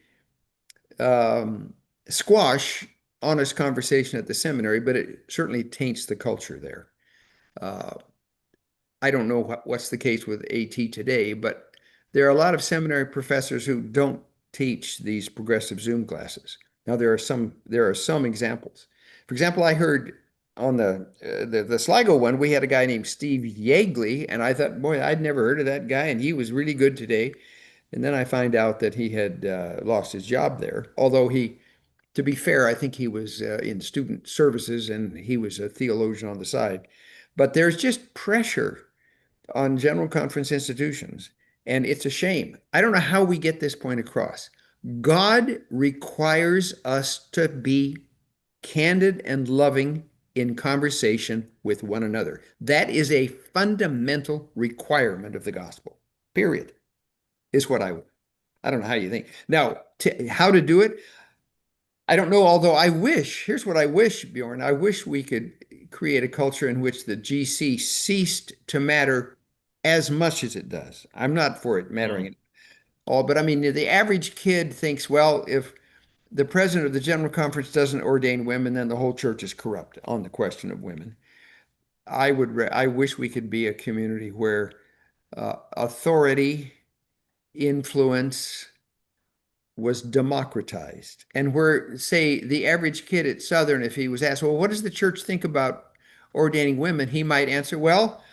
squash honest conversation at the seminary, but it certainly taints the culture there. I don't know what's the case with AT today, but there are a lot of seminary professors who don't teach these progressive Zoom classes. Now there are some examples. For example, I heard on the Sligo one, we had a guy named Steve Yeagley, and I thought, boy, I'd never heard of that guy, and he was really good today. And then I find out that he had lost his job there, although to be fair, I think he was in student services and he was a theologian on the side. But there's just pressure on general conference institutions, and it's a shame. I don't know how we get this point across. God requires us to be candid and loving in conversation with one another. That is a fundamental requirement of the gospel, period, is what I don't know how you think. Now, how to do it, I don't know, although here's what I wish, Bjorn, I wish we could create a culture in which the GC ceased to matter as much as it does. I'm not for it mattering at all, but I mean, the average kid thinks, well, if the president of the General Conference doesn't ordain women, then the whole church is corrupt on the question of women. I wish we could be a community where authority, influence was democratized, and where, say, the average kid at Southern, if he was asked, well, what does the church think about ordaining women? He might answer, well,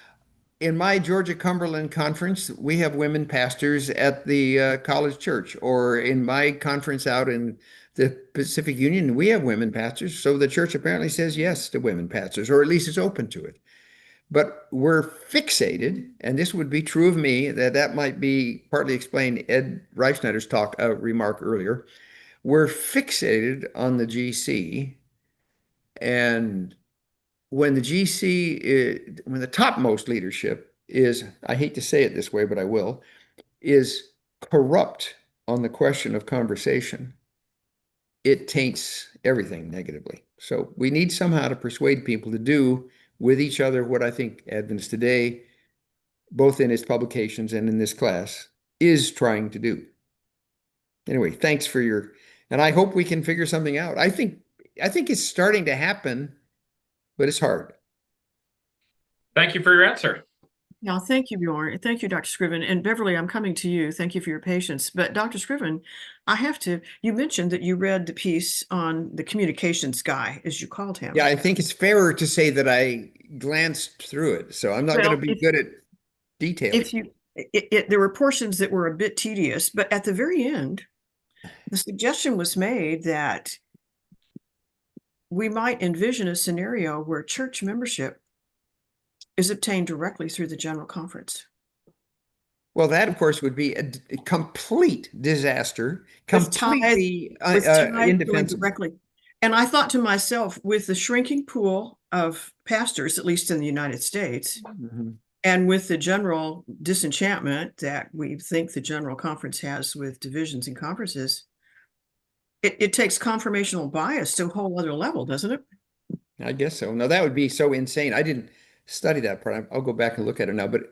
in my Georgia Cumberland conference, we have women pastors at the college church, or in my conference out in the Pacific Union, we have women pastors. So the church apparently says yes to women pastors, or at least is open to it. But we're fixated, and this would be true of me, that might be partly explain Ed Reichsneider's remark earlier. We're fixated on the GC, and when the topmost leadership is, I hate to say it this way, but I will, is corrupt on the question of conversation, it taints everything negatively. So we need somehow to persuade people to do with each other what I think Adventist Today, both in its publications and in this class, is trying to do. Anyway, thanks for and I hope we can figure something out. I think it's starting to happen, but it's hard. Thank you for your answer. Yeah, thank you, Bjorn. Thank you, Dr. Scriven. And Beverly, I'm coming to you. Thank you for your patience. But Dr. Scriven, you mentioned that you read the piece on the communications guy, as you called him. Yeah, I think it's fairer to say that I glanced through it, so I'm not going to be good at detailing. There were portions that were a bit tedious, but at the very end, the suggestion was made that we might envision a scenario where church membership is obtained directly through the General Conference. Well, that, of course, would be a complete disaster, completely indefensible. Directly. And I thought to myself, with the shrinking pool of pastors, at least in the United States, and with the general disenchantment that we think the General Conference has with divisions and conferences, it takes confirmational bias to a whole other level, doesn't it? I guess so. No, that would be so insane. I didn't study that part. I'll go back and look at it now, but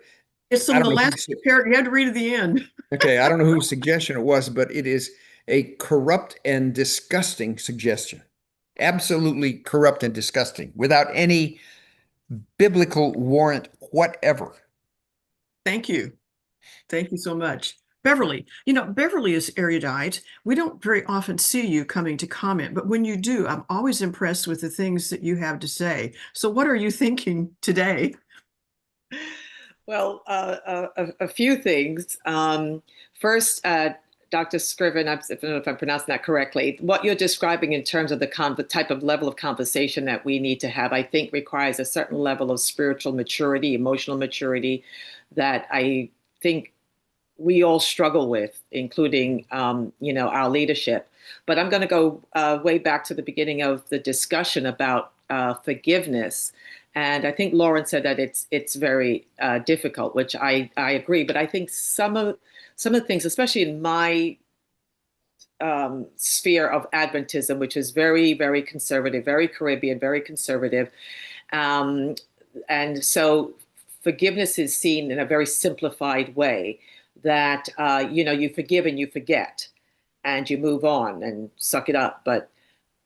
it's in the last paragraph. You had to read at the end. Okay, I don't know whose suggestion it was, but it is a corrupt and disgusting suggestion. Absolutely corrupt and disgusting, without any biblical warrant whatever. Thank you. Thank you so much. Beverly, Beverly is erudite. We don't very often see you coming to comment, but when you do, I'm always impressed with the things that you have to say. So what are you thinking today? Well, a few things. First, Dr. Scriven, I don't know if I'm pronouncing that correctly, what you're describing in terms of the type of level of conversation that we need to have, I think requires a certain level of spiritual maturity, emotional maturity that I think we all struggle with, including, our leadership. But I'm going to go way back to the beginning of the discussion about forgiveness. And I think Lauren said that it's very difficult, which I agree. But I think some of the things, especially in my sphere of Adventism, which is very, very conservative, very Caribbean, very conservative. And so forgiveness is seen in a very simplified way, that, you forgive and you forget and you move on and suck it up. But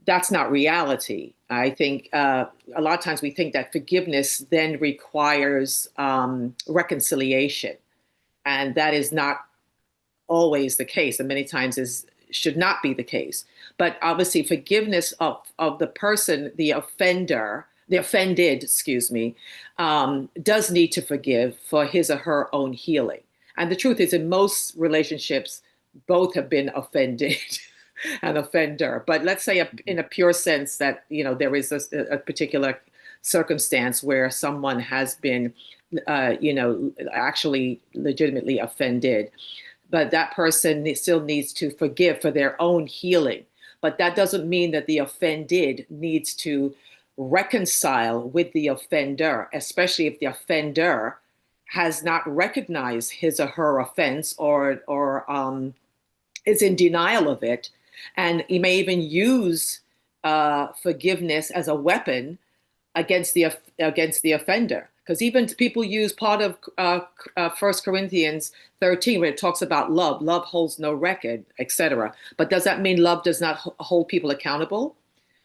that's not reality. I think a lot of times we think that forgiveness then requires reconciliation, and that is not always the case, and many times is should not be the case. But obviously, forgiveness of the person, the offender, the offended, excuse me, does need to forgive for his or her own healing. And the truth is, in most relationships, both have been offended. An offender, but let's say in a pure sense that there is a particular circumstance where someone has been actually legitimately offended, but that person still needs to forgive for their own healing. But that doesn't mean that the offended needs to reconcile with the offender, especially if the offender has not recognized his or her offense or is in denial of it. And he may even use forgiveness as a weapon against the offender. Because even people use part of 1 Corinthians 13 where it talks about love. Love holds no record, etc. But does that mean love does not hold people accountable?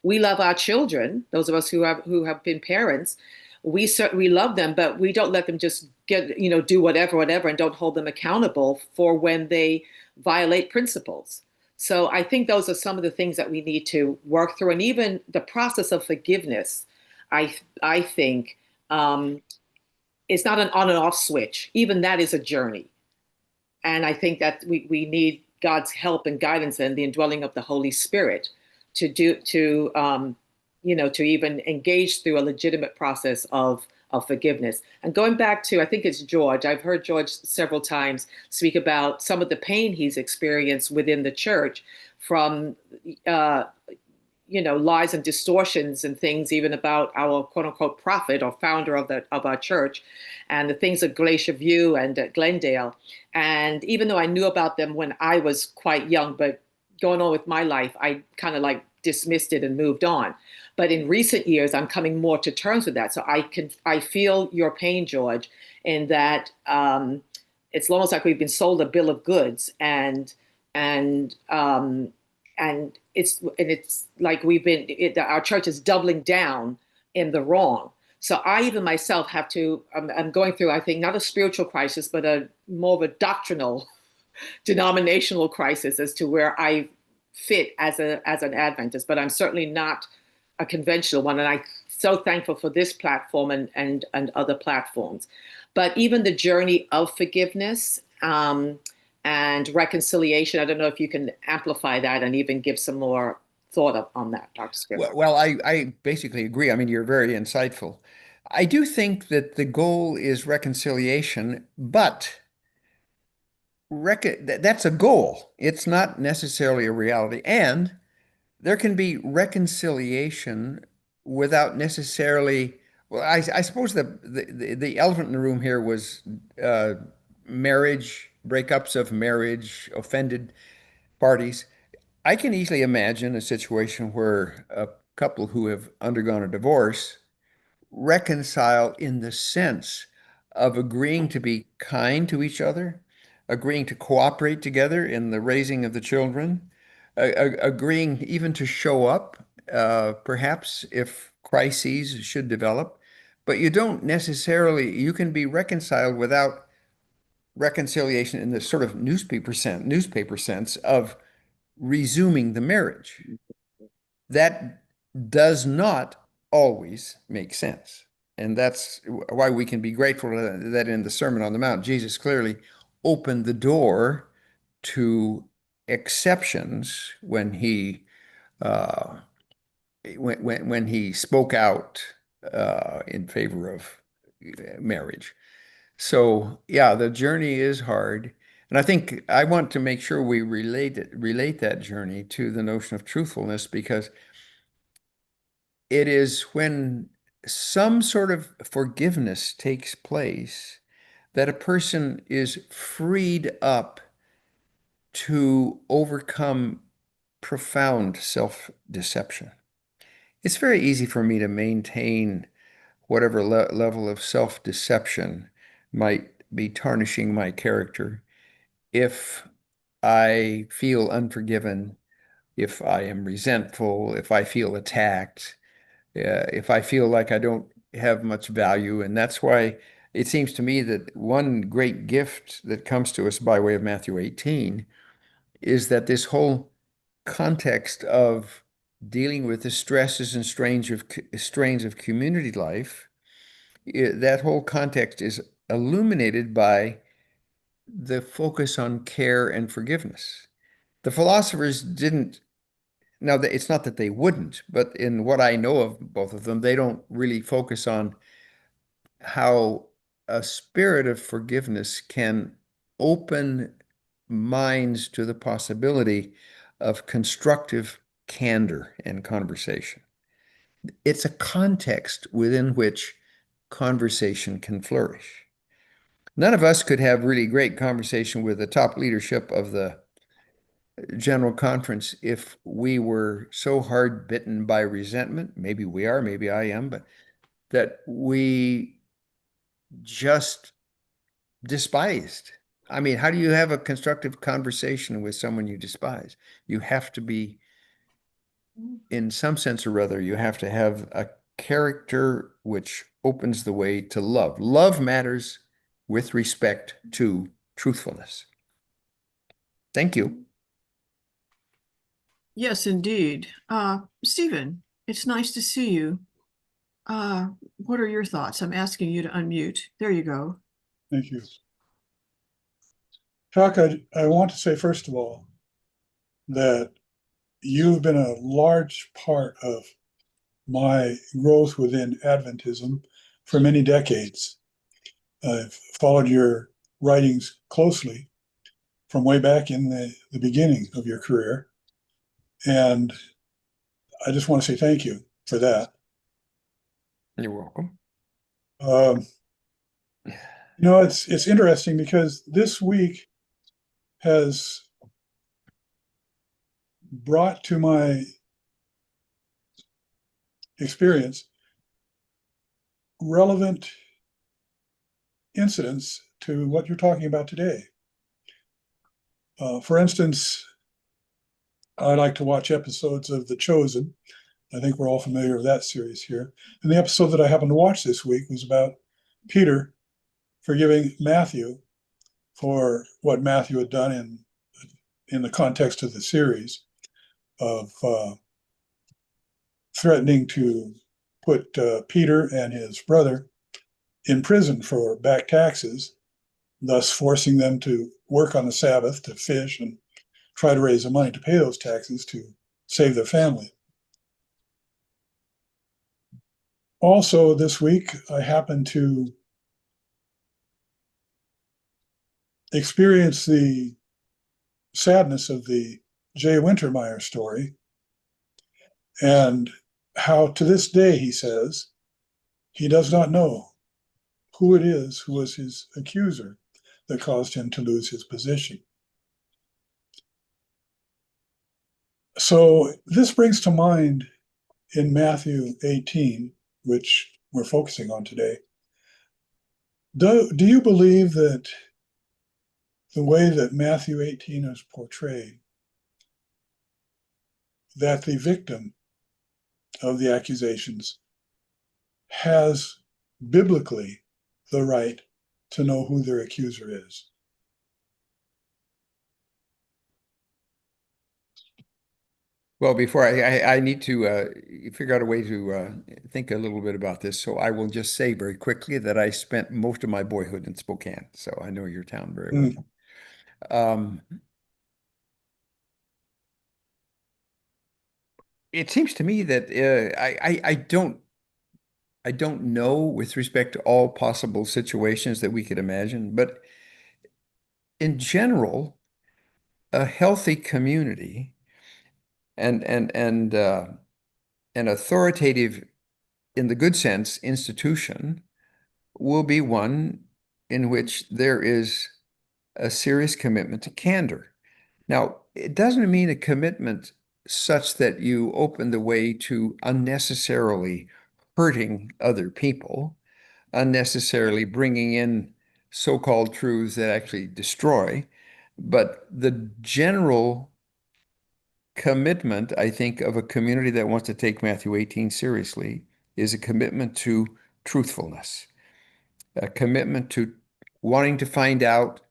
We love our children, those of us who have been parents. We love them, but we don't let them just do whatever, and don't hold them accountable for when they violate principles. So I think those are some of the things that we need to work through, and even the process of forgiveness. I think it's not an on and off switch. Even that is a journey, and I think that we need God's help and guidance and the indwelling of the Holy Spirit to even engage through a legitimate process of forgiveness. And going back to, I think it's George, I've heard George several times speak about some of the pain he's experienced within the church from, lies and distortions and things, even about our quote unquote prophet or founder of our church, and the things at Glacier View and at Glendale. And even though I knew about them when I was quite young, but going on with my life, I kind of like dismissed it and moved on. But in recent years, I'm coming more to terms with that. So I feel your pain, George, in that it's almost like we've been sold a bill of goods, and it's like our church is doubling down in the wrong. So I even myself have to. I'm going through, I think, not a spiritual crisis, but a more of a doctrinal, denominational crisis as to where I fit as an Adventist. But I'm certainly not a conventional one, and I'm so thankful for this platform and other platforms. But even the journey of forgiveness and reconciliation, I don't know if you can amplify that and even give some more thought on that, Dr. Scriven. Well, I basically agree. I mean, you're very insightful. I do think that the goal is reconciliation, but that's a goal. It's not necessarily a reality. And there can be reconciliation without necessarily, well, I suppose the elephant in the room here was marriage, breakups of marriage, offended parties. I can easily imagine a situation where a couple who have undergone a divorce reconcile in the sense of agreeing to be kind to each other, agreeing to cooperate together in the raising of the children, agreeing even to show up, perhaps if crises should develop. But you don't necessarily, you can be reconciled without reconciliation in the sort of newspaper sense of resuming the marriage. That does not always make sense. And that's why we can be grateful that in the Sermon on the Mount, Jesus clearly opened the door to exceptions when he when he spoke out in favor of marriage. So yeah, the journey is hard. And I think I want to make sure we relate that journey to the notion of truthfulness, because it is when some sort of forgiveness takes place that a person is freed up to overcome profound self-deception. It's very easy for me to maintain whatever level of self-deception might be tarnishing my character if I feel unforgiven if I am resentful, if I feel attacked, if I feel like I don't have much value. And that's why it seems to me that one great gift that comes to us by way of Matthew 18 is that this whole context of dealing with the stresses and strains of community life, that whole context is illuminated by the focus on care and forgiveness. The philosophers didn't, now it's not that they wouldn't, but in what I know of both of them, they don't really focus on how a spirit of forgiveness can open minds to the possibility of constructive candor and conversation. It's a context within which conversation can flourish. None of us could have really great conversation with the top leadership of the General Conference if we were so hard bitten by resentment. Maybe we are, maybe I am, but that we just despised. I mean, how do you have a constructive conversation with someone you despise? You have to be, in some sense or other, you have to have a character which opens the way to love. Love matters with respect to truthfulness. Thank you. Yes, indeed. Stephen, it's nice to see you. What are your thoughts? I'm asking you to unmute. There you go. Thank you. Chuck, I want to say, first of all, that you've been a large part of my growth within Adventism for many decades. I've followed your writings closely from way back in the beginning of your career. And I just want to say thank you for that. You're welcome. It's interesting because this week has brought to my experience relevant incidents to what you're talking about today. For instance, I like to watch episodes of The Chosen. I think we're all familiar with that series here. And the episode that I happened to watch this week was about Peter forgiving Matthew for what Matthew had done in the context of the series of threatening to put Peter and his brother in prison for back taxes, thus forcing them to work on the Sabbath, to fish and try to raise the money to pay those taxes to save their family. Also, this week, I happened to experience the sadness of the Jay Wintermeyer story, and how to this day, he says, he does not know who it is who was his accuser that caused him to lose his position. So this brings to mind in Matthew 18, which we're focusing on today, do you believe that the way that Matthew 18 is portrayed, that the victim of the accusations has biblically the right to know who their accuser is? Well, before I need to figure out a way to think a little bit about this, so I will just say very quickly that I spent most of my boyhood in Spokane, so I know your town very well. It seems to me that I don't know with respect to all possible situations that we could imagine, but in general, a healthy community and an authoritative, in the good sense, institution will be one in which there is a serious commitment to candor. Now, it doesn't mean a commitment such that you open the way to unnecessarily hurting other people, unnecessarily bringing in so-called truths that actually destroy, but the general commitment, I think, of a community that wants to take Matthew 18 seriously is a commitment to truthfulness, a commitment to wanting to find out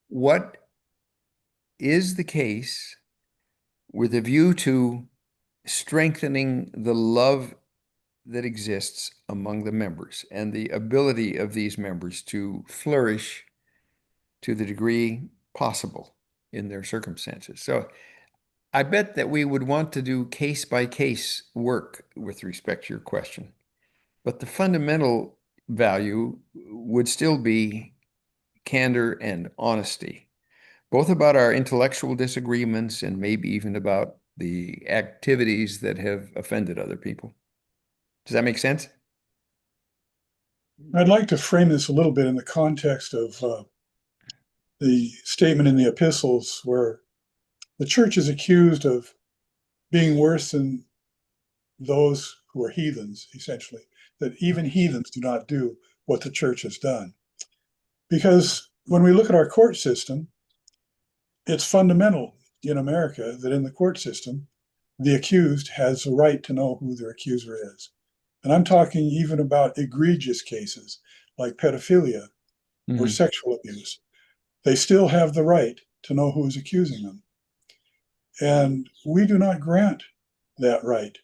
what is the case with a view to strengthening the love that exists among the members and the ability of these members to flourish to the degree possible in their circumstances. So I bet that we would want to do case by case work with respect to your question, but the fundamental value would still be candor and honesty, both about our intellectual disagreements and maybe even about the activities that have offended other people. Does that make sense? I'd like to frame this a little bit in the context of the statement in the epistles where the church is accused of being worse than those who are heathens, essentially, that even heathens do not do what the church has done. Because when we look at our court system, it's fundamental in America that in the court system, the accused has the right to know who their accuser is. And I'm talking even about egregious cases like pedophilia or sexual abuse. They still have the right to know who is accusing them. And we do not grant that right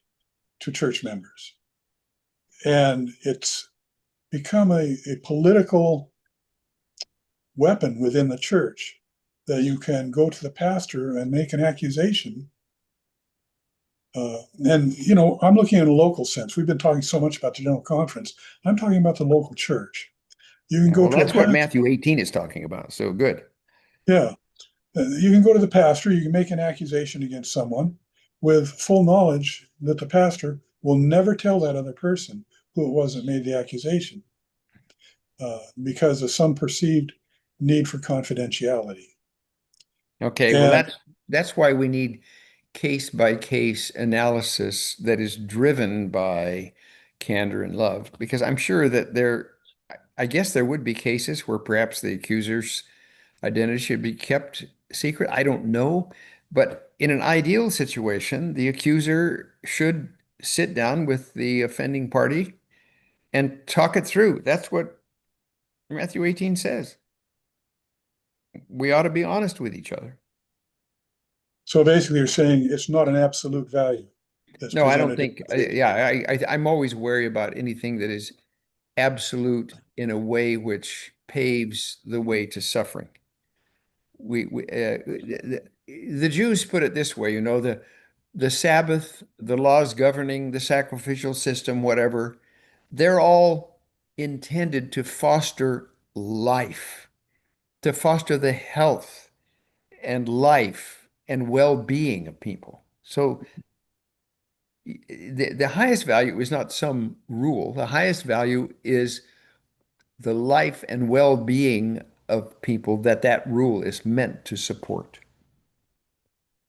to church members. And it's become a political weapon within the church that you can go to the pastor and make an accusation. And, you know, I'm looking in a local sense. We've been talking so much about the General Conference. I'm talking about the local church. You can go Well, to that's what Matthew 18 is talking about. So good. Yeah. You can go to the pastor, you can make an accusation against someone with full knowledge that the pastor will never tell that other person who it was that made the accusation because of some perceived need for confidentiality. Okay, well, that's why we need case by case analysis that is driven by candor and love, because I'm sure that I guess there would be cases where perhaps the accuser's identity should be kept secret. I don't know. But in an ideal situation, the accuser should sit down with the offending party and talk it through. That's what Matthew 18 says. We ought to be honest with each other. So basically, you're saying it's not an absolute value. No, I don't think. I'm always wary about anything that is absolute in a way which paves the way to suffering. The Jews put it this way, you know, the Sabbath, the laws governing the sacrificial system, whatever, they're all intended to foster life, to foster the health and life and well-being of people. So the highest value is not some rule. The highest value is the life and well-being of people that rule is meant to support.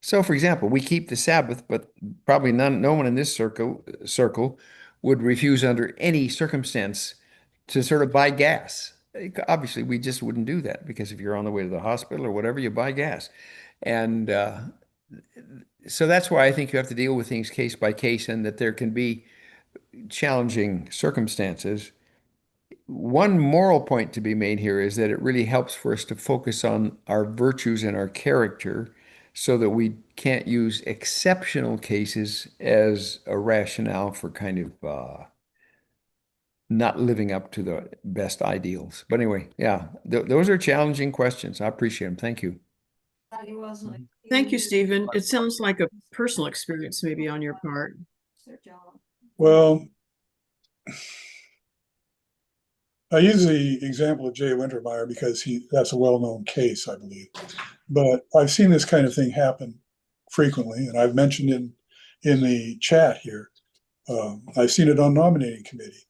So, for example, we keep the Sabbath, but probably no one in this circle would refuse under any circumstance to sort of buy gas. Obviously, we just wouldn't do that because if you're on the way to the hospital or whatever, you buy gas. And so that's why I think you have to deal with things case by case and that there can be challenging circumstances. One moral point to be made here is that it really helps for us to focus on our virtues and our character so that we can't use exceptional cases as a rationale for kind of not living up to the best ideals. But anyway, yeah, those are challenging questions. I appreciate them. Thank you. Thank you, Stephen. It sounds like a personal experience maybe on your part. Well, I use the example of Jay Wintermeyer because that's a well-known case, I believe. But I've seen this kind of thing happen frequently, and I've mentioned in the chat here, I've seen it on nominating committee,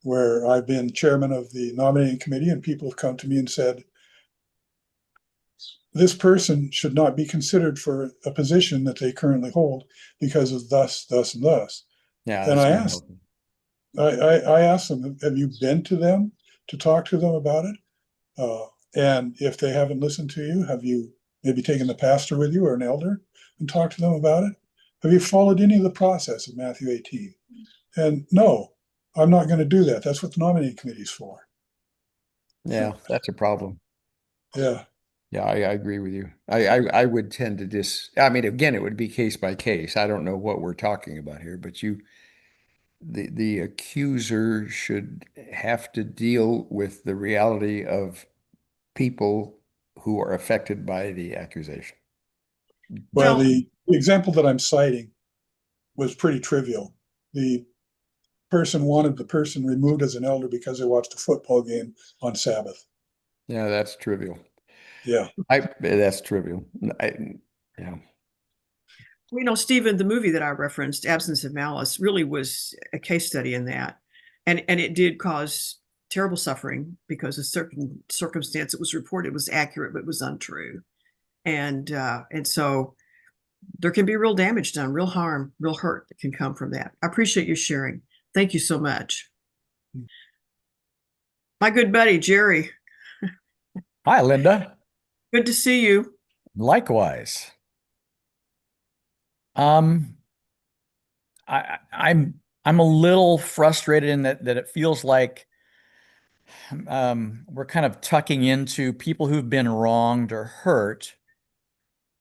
where I've been chairman of the nominating committee, and people have come to me and said, this person should not be considered for a position that they currently hold because of thus, thus, and thus. Yeah, and I asked them, have you been to them to talk to them about it? And if they haven't listened to you, have you Maybe taken the pastor with you or an elder and talked to them about it? Have you followed any of the process of Matthew 18? And no, I'm not going to do that. That's what the nominating committee is for. Yeah, that's a problem. Yeah. Yeah, I agree with you. I would tend to I mean, again, it would be case by case. I don't know what we're talking about here, but the accuser should have to deal with the reality of people who are affected by the accusation. Well, Well, the example that I'm citing was pretty trivial. The person wanted the person removed as an elder because they watched a football game on Sabbath. Yeah, that's trivial. Yeah. That's trivial. Yeah. Stephen, the movie that I referenced, Absence of Malice, really was a case study in that. And it did cause terrible suffering because a certain circumstance that was reported was accurate but was untrue. And so there can be real damage done, real harm, real hurt that can come from that. I appreciate you sharing. Thank you so much. My good buddy, Jerry, Hi, Linda. good to see you. Likewise. I'm a little frustrated in that it feels like we're kind of tucking into people who've been wronged or hurt.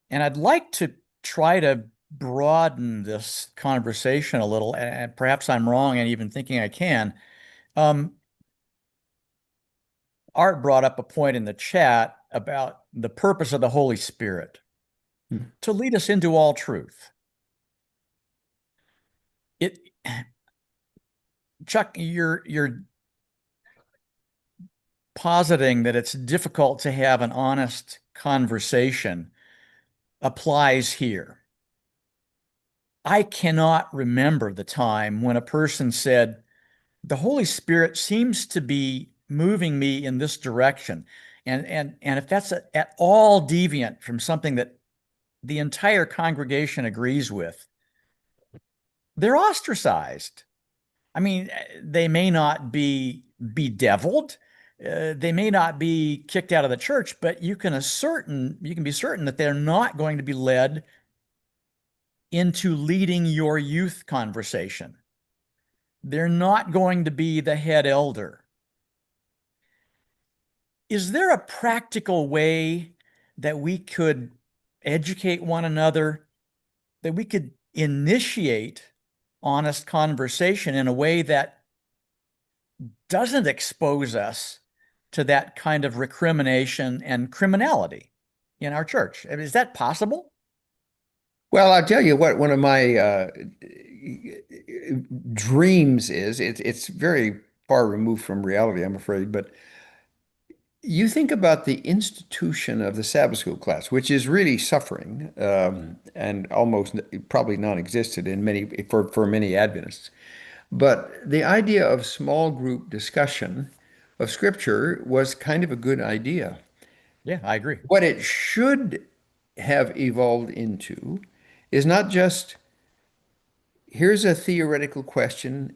And I'd like to try to broaden this conversation a little, and perhaps I'm wrong and even thinking I can. Art brought up a point in the chat about the purpose of the Holy Spirit to lead us into all truth. Chuck, you're positing that it's difficult to have an honest conversation applies here. I cannot remember the time when a person said, the Holy Spirit seems to be moving me in this direction. And if that's at all deviant from something that the entire congregation agrees with, they're ostracized. I mean, they may not be bedeviled, they may not be kicked out of the church, but you can be certain that they're not going to be led into leading your youth conversation. They're not going to be the head elder. Is there a practical way that we could educate one another, that we could initiate honest conversation in a way that doesn't expose us to that kind of recrimination and criminality in our church? I mean, is that possible? Well, I'll tell you what, one of my dreams is, it's very far removed from reality, I'm afraid, but you think about the institution of the Sabbath school class, which is really suffering and almost probably non-existent for many Adventists. But the idea of small group discussion of Scripture was kind of a good idea. Yeah, I agree. What it should have evolved into is not just, here's a theoretical question,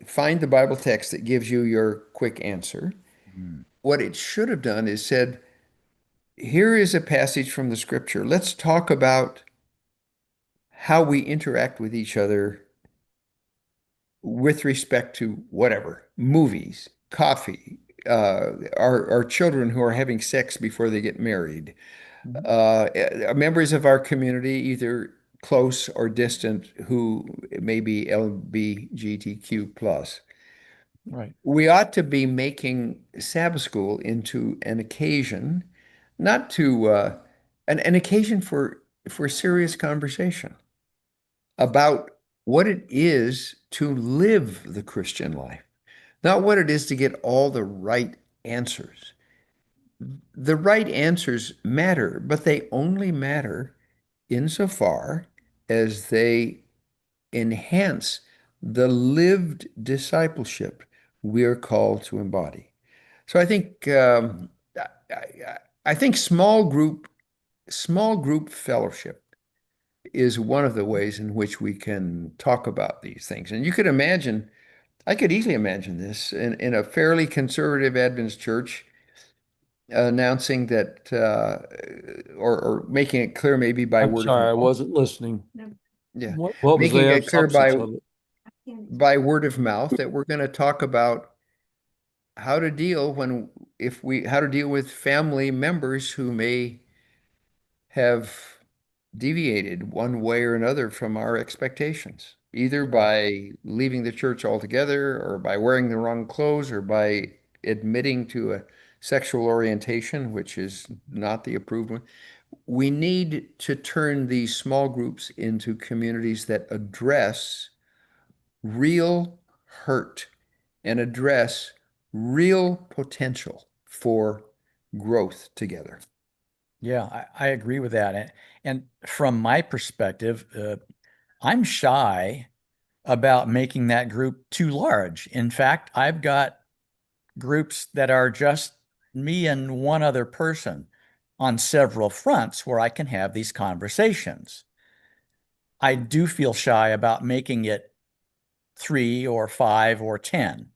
find the Bible text that gives you your quick answer. What it should have done is said, here is a passage from the Scripture. Let's talk about how we interact with each other with respect to whatever, movies, coffee, our children who are having sex before they get married, members of our community, either close or distant, who may be LGBTQ plus. Right. We ought to be making Sabbath school into an occasion, not to an occasion for serious conversation about what it is to live the Christian life, not what it is to get all the right answers. The right answers matter, but they only matter insofar as they enhance the lived discipleship we're called to embody. So I think I think small group fellowship is one of the ways in which we can talk about these things. And you could imagine, I could easily imagine this in a fairly conservative Adventist church. announcing that, or making it clear maybe by I'm word sorry, I of mouth. wasn't listening. Yeah, What was making the it clear substance of it? by word of mouth that we're going to talk about how to deal how to deal with family members who may have deviated one way or another from our expectations, either by leaving the church altogether, or by wearing the wrong clothes, or by admitting to a sexual orientation, which is not the approved one. We need to turn these small groups into communities that address real hurt and address real potential for growth together. Yeah, I agree with that. And from my perspective, I'm shy about making that group too large. In fact, I've got groups that are just me and one other person on several fronts where I can have these conversations. I do feel shy about making it 3 or 5 or 10.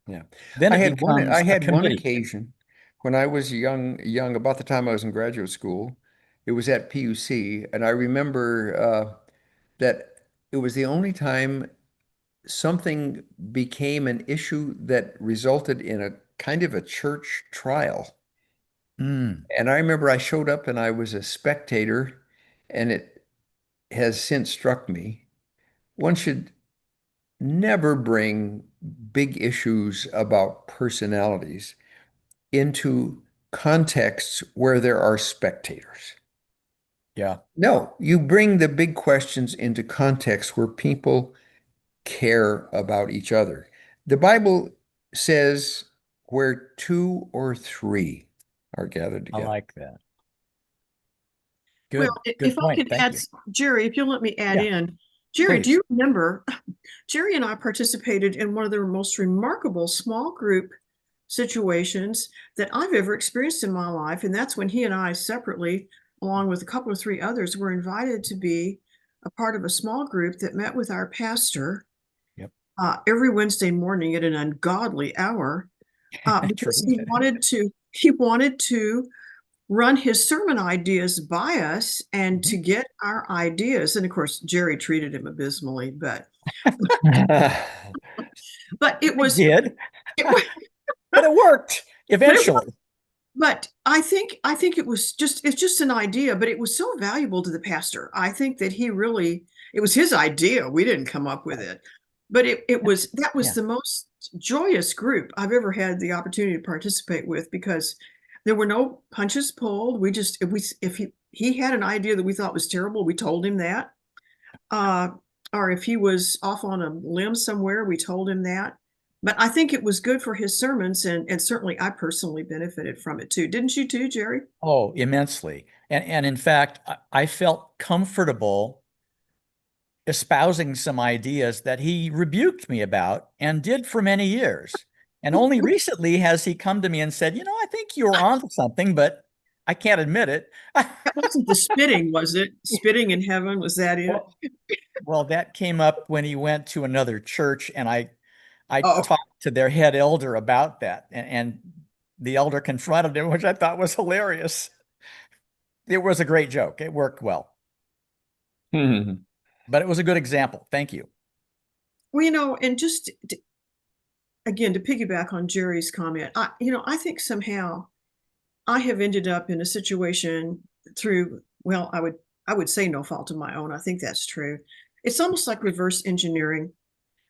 Yeah. Then I it had becomes a one committee. occasion when I was young, about the time I was in graduate school. It was at PUC, and I remember that it was the only time something became an issue that resulted in a kind of a church trial. Mm, And I remember I showed up and I was a spectator, and it has since struck me, one should never bring big issues about personalities into contexts where there are spectators. yeah, No, you bring the big questions into contexts where people care about each other. The Bible says where two or three are gathered I together. like that. Well, Good if I point. could Thank add, you. Jerry, if you'll let me add Yeah, in, Jerry, do please. you remember Jerry and I participated in one of the most remarkable small group situations that I've ever experienced in my life. And that's when he and I separately, along with a couple of 3 others, were invited to be a part of a small group that met with our pastor Yep. Every Wednesday morning at an ungodly hour because True. he wanted to run his sermon ideas by us and to get our ideas. And of course, Jerry treated him abysmally, but it was, Did, it was but it worked but, it, eventually. but I think it's just an idea, but it was so valuable to the pastor. I think that it was his idea. We didn't come up with it, but that was Yeah. the most joyous group I've ever had the opportunity to participate with, because there were no punches pulled. We just, if he had an idea that we thought was terrible, we told him that. Or if he was off on a limb somewhere, we told him that. But I think it was good for his sermons, and certainly I personally benefited from it too. Didn't you too, Jerry? Oh, immensely. And in fact, I felt comfortable espousing some ideas that he rebuked me about and did for many years. And only recently has he come to me and said, I think you're onto something, but I can't admit it. That wasn't the spitting, was it? Spitting in heaven, was that it? Well, that came up when he went to another church, and I Oh, talked to their head elder about that, and the elder confronted him, which I thought was hilarious. It was a great joke. It worked well, but it was a good example. Thank you. well, and just again, to piggyback on Jerry's comment, I think somehow I have ended up in a situation through, well, I would say no fault of my own. I think that's true. It's almost like reverse engineering,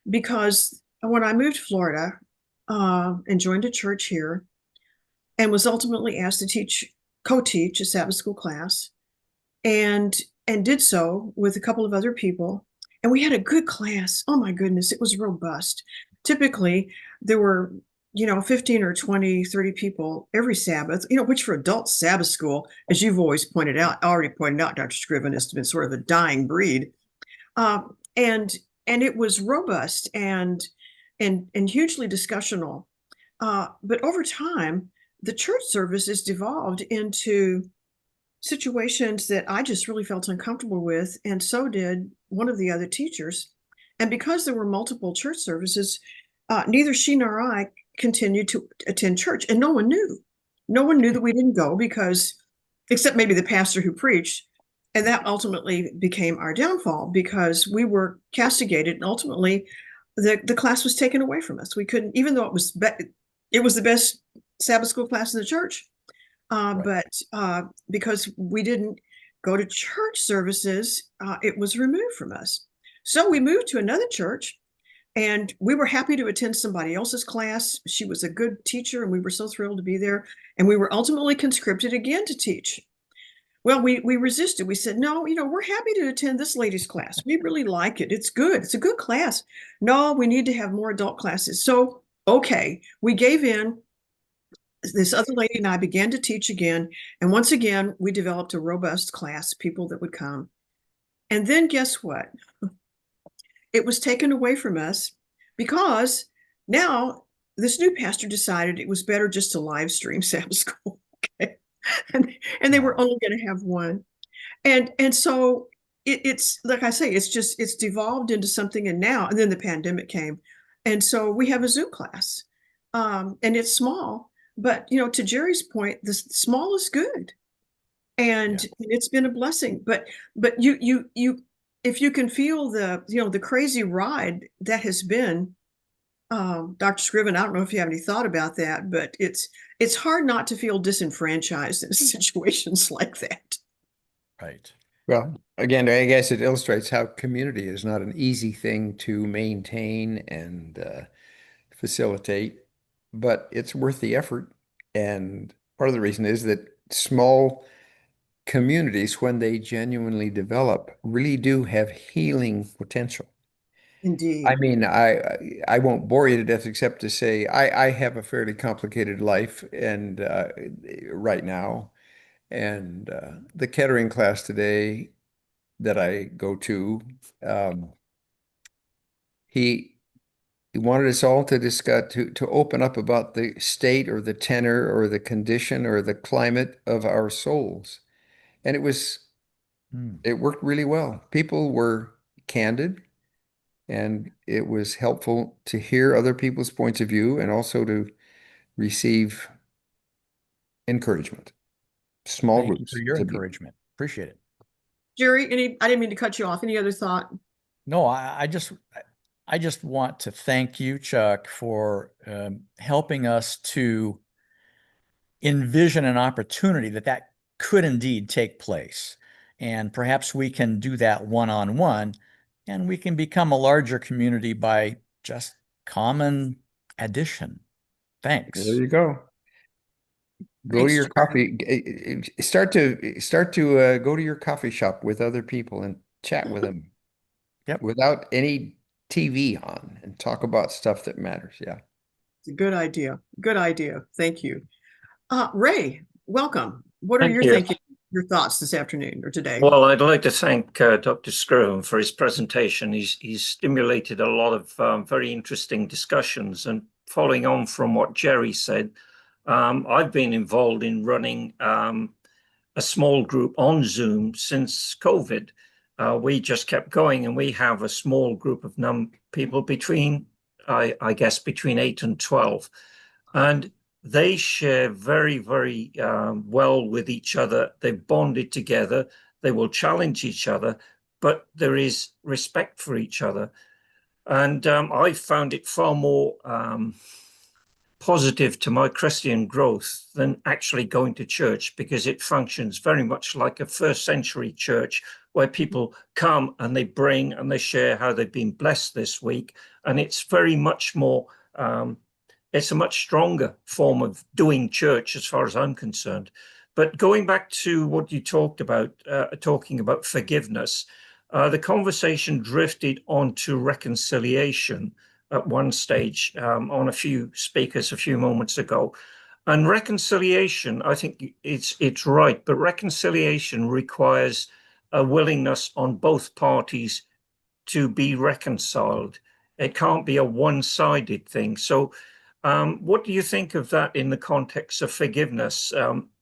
because when I moved to Florida and joined a church here and was ultimately asked to co-teach a Sabbath school class, and did so with a couple of other people, and we had a good class. Oh my goodness, it was robust. Typically there were 15 or 20, 30 people every Sabbath, which for adult Sabbath school, as you've already pointed out, Dr. Scriven, has been sort of a dying breed. And it was robust and hugely discussional. But over time, the church service has devolved into situations that I just really felt uncomfortable with, and so did one of the other teachers. And because there were multiple church services, neither she nor I continued to attend church, and no one knew. No one knew that we didn't go because, except maybe the pastor who preached. And that ultimately became our downfall because we were castigated, and ultimately the class was taken away from us. We couldn't, even though it was the best Sabbath school class in the church, but because we didn't go to church services, it was removed from us. So we moved to another church, and we were happy to attend somebody else's class. She was a good teacher, and we were so thrilled to be there. And we were ultimately conscripted again to teach. Well, we resisted. We said, no, we're happy to attend this lady's class. We really like it. It's good. It's a good class. No, we need to have more adult classes. So, okay, we gave in. This other lady and I began to teach again. And once again, we developed a robust class, people that would come. And then guess what? It was taken away from us because now this new pastor decided it was better just to live stream Sabbath school. Okay. And they were only going to have one. And so it's like I say, it's devolved into something. And then the pandemic came. And so we have a Zoom class, and it's small, but to Jerry's point, the small is good. And it's been a blessing, but you if you can feel the crazy ride that has been, Dr. Scriven, I don't know if you have any thought about that, but it's hard not to feel disenfranchised in situations like that. Right. Well, again, I guess it illustrates how community is not an easy thing to maintain and facilitate, but it's worth the effort. And part of the reason is that small communities, when they genuinely develop, really do have healing potential. Indeed. I mean, I won't bore you to death except to say I have a fairly complicated life and right now, and the Kettering class today that I go to, he wanted us all to discuss to open up about the state or the tenor or the condition or the climate of our souls, and it worked really well. People were candid. And it was helpful to hear other people's points of view and also to receive encouragement. Small Thank you groups. for your encouragement. Appreciate it. Jerry, I didn't mean to cut you off. Any other thought? No, I just want to thank you, Chuck, for helping us to envision an opportunity that could indeed take place. And perhaps we can do that one-on-one, and we can become a larger community by just common addition. Thanks. There you go. Go Thanks, to your Jerry. coffee. Start to go to your coffee shop with other people and chat with them. Yep. Without any TV on and talk about stuff that matters. Yeah. It's a good idea. Good idea. Thank you. Ray, welcome. What are your thoughts this afternoon or today? Well, I'd like to thank Dr. Scriven for his presentation. He's stimulated a lot of very interesting discussions. And following on from what Jerry said, I've been involved in running a small group on Zoom since COVID. We just kept going, and we have a small group of people between, I guess, between 8 and 12. And they share very, very well with each other. They've bonded together. They will challenge each other, but there is respect for each other. And I found it far more positive to my Christian growth than actually going to church, because it functions very much like a first century church where people come and they bring and they share how they've been blessed this week. And it's very much more it's a much stronger form of doing church as far as I'm concerned. But going back to what you talked about, talking about forgiveness, the conversation drifted onto reconciliation at one stage on a few speakers a few moments ago. And reconciliation, I think it's right, but reconciliation requires a willingness on both parties to be reconciled. It can't be a one-sided thing. So what do you think of that in the context of forgiveness?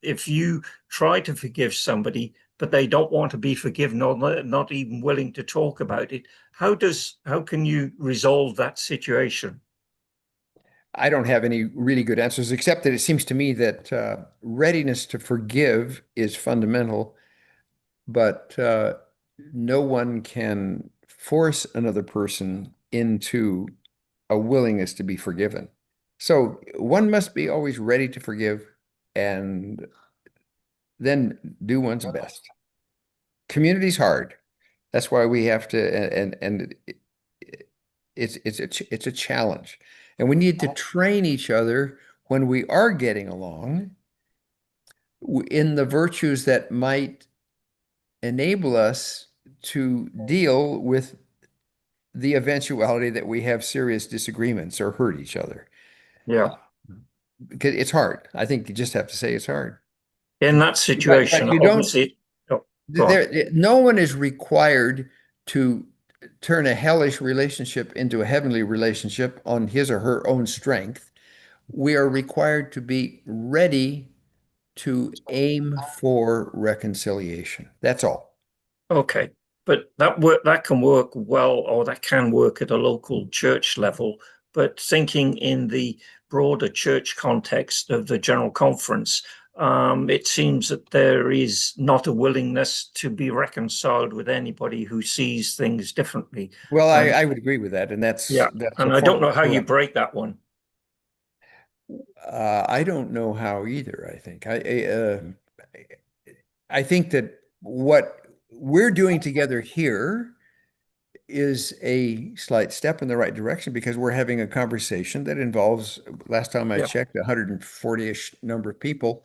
If you try to forgive somebody, but they don't want to be forgiven or not even willing to talk about it, how can you resolve that situation? I don't have any really good answers, except that it seems to me that readiness to forgive is fundamental, but no one can force another person into a willingness to be forgiven. So one must be always ready to forgive and then do one's best. Community's hard. That's why we have to, and it's a challenge. And we need to train each other when we are getting along in the virtues that might enable us to deal with the eventuality that we have serious disagreements or hurt each other. Yeah. Because it's hard. I think you just have to say it's hard. In that situation, but you don't, obviously, oh, go on. no one is required to turn a hellish relationship into a heavenly relationship on his or her own strength. We are required to be ready to aim for reconciliation. That's all. Okay, but that can work well, or that can work at a local church level. But thinking in the broader church context of the General Conference, it seems that there is not a willingness to be reconciled with anybody who sees things differently. Well, I would agree with that, and that's and I don't know how you break that one. I don't know how either. I think I think that what we're doing together here is a slight step in the right direction because we're having a conversation that involves, last time I checked, 140-ish number of people.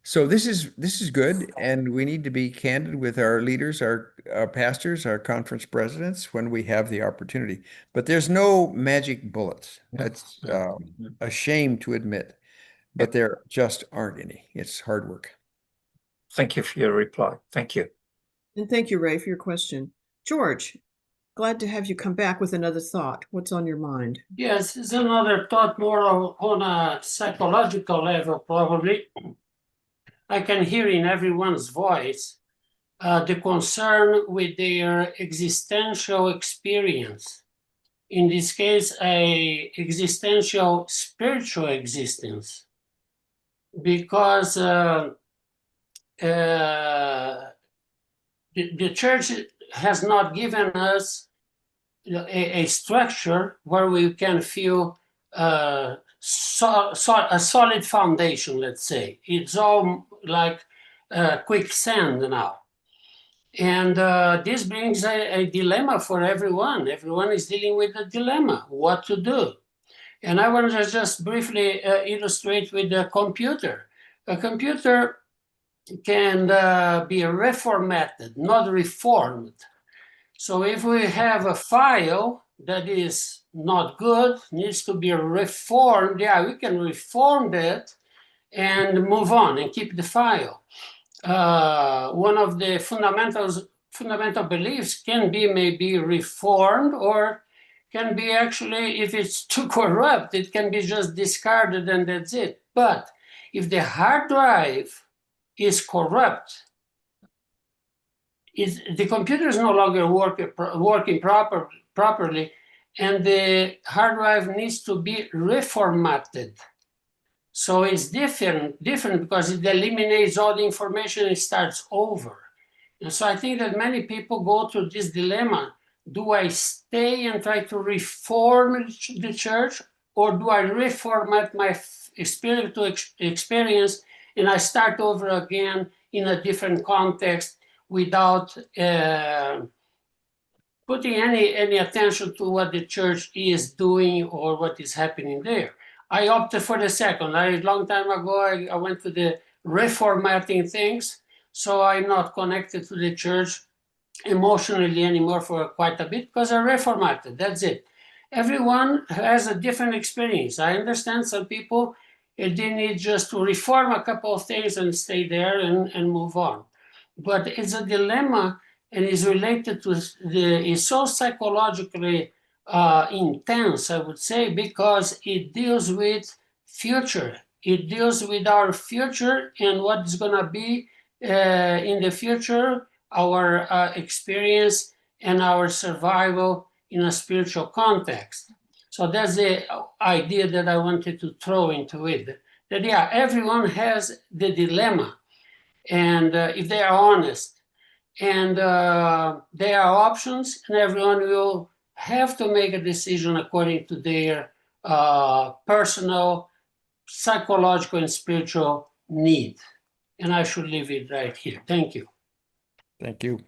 So this is good, and we need to be candid with our leaders, our pastors, our conference presidents when we have the opportunity. But there's no magic bullets. That's a shame to admit, but there just aren't any. It's hard work. Thank you for your reply. Thank you. And thank you, Ray, for your question. George, glad to have you come back with another thought. What's on your mind? Yes, it's another thought more on a psychological level, probably. I can hear in everyone's voice the concern with their existential experience. In this case, a existential spiritual existence, because the church has not given us a structure where we can feel a solid foundation, let's say. It's all like quicksand now. And this brings a dilemma for everyone. Everyone is dealing with a dilemma, what to do. And I want to just briefly illustrate with a computer. A computer can be reformatted, not reformed. So if we have a file that is not good, needs to be reformed, we can reform that and move on and keep the file. One of the fundamental beliefs can be maybe reformed, or can be actually, if it's too corrupt, it can be just discarded and that's it. But if the hard drive is corrupt, the computer is no longer working properly, and the hard drive needs to be reformatted. So it's different because it eliminates all the information and starts over. And so I think that many people go through this dilemma. Do I stay and try to reform the church, or do I reformat my spiritual experience and I start over again in a different context without putting any attention to what the church is doing or what is happening there? I opted for the second. A long time ago, I went to the reformatting things, so I'm not connected to the church emotionally anymore for quite a bit because I reformatted. That's it. Everyone has a different experience. I understand some people, they need just to reform a couple of things and stay there and move on. But it's a dilemma, and is related to is so psychologically intense, I would say, because it deals with future. It deals with our future and what is going to be in the future, our experience and our survival in a spiritual context. So that's the idea that I wanted to throw into it. That yeah, everyone has the dilemma, and if they are honest, and there are options, and everyone will have to make a decision according to their personal, psychological, and spiritual need. And I should leave it right here. Thank you. Thank you. Do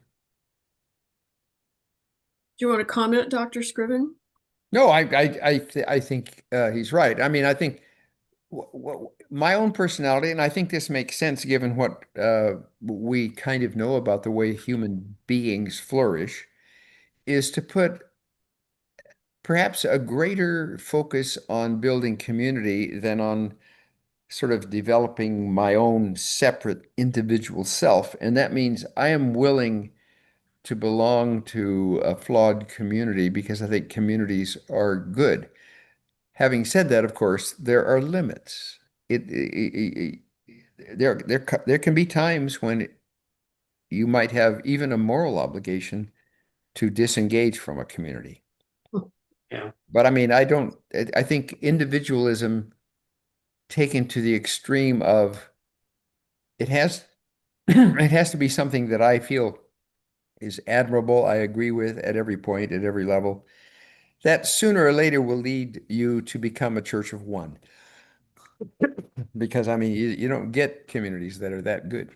you want to comment, Dr. Scriven? No, I think he's right. I mean, I think my own personality, and I think this makes sense given what we kind of know about the way human beings flourish, is to put perhaps a greater focus on building community than on sort of developing my own separate individual self. And that means I am willing to belong to a flawed community because I think communities are good. Having said that, of course, there are limits. There can be times when you might have even a moral obligation to disengage from a community. Yeah. But I mean, I think individualism taken to the extreme of it has it has to be something that I feel is admirable, I agree with at every point, at every level, that sooner or later will lead you to become a church of one. Because I mean, you don't get communities that are that good.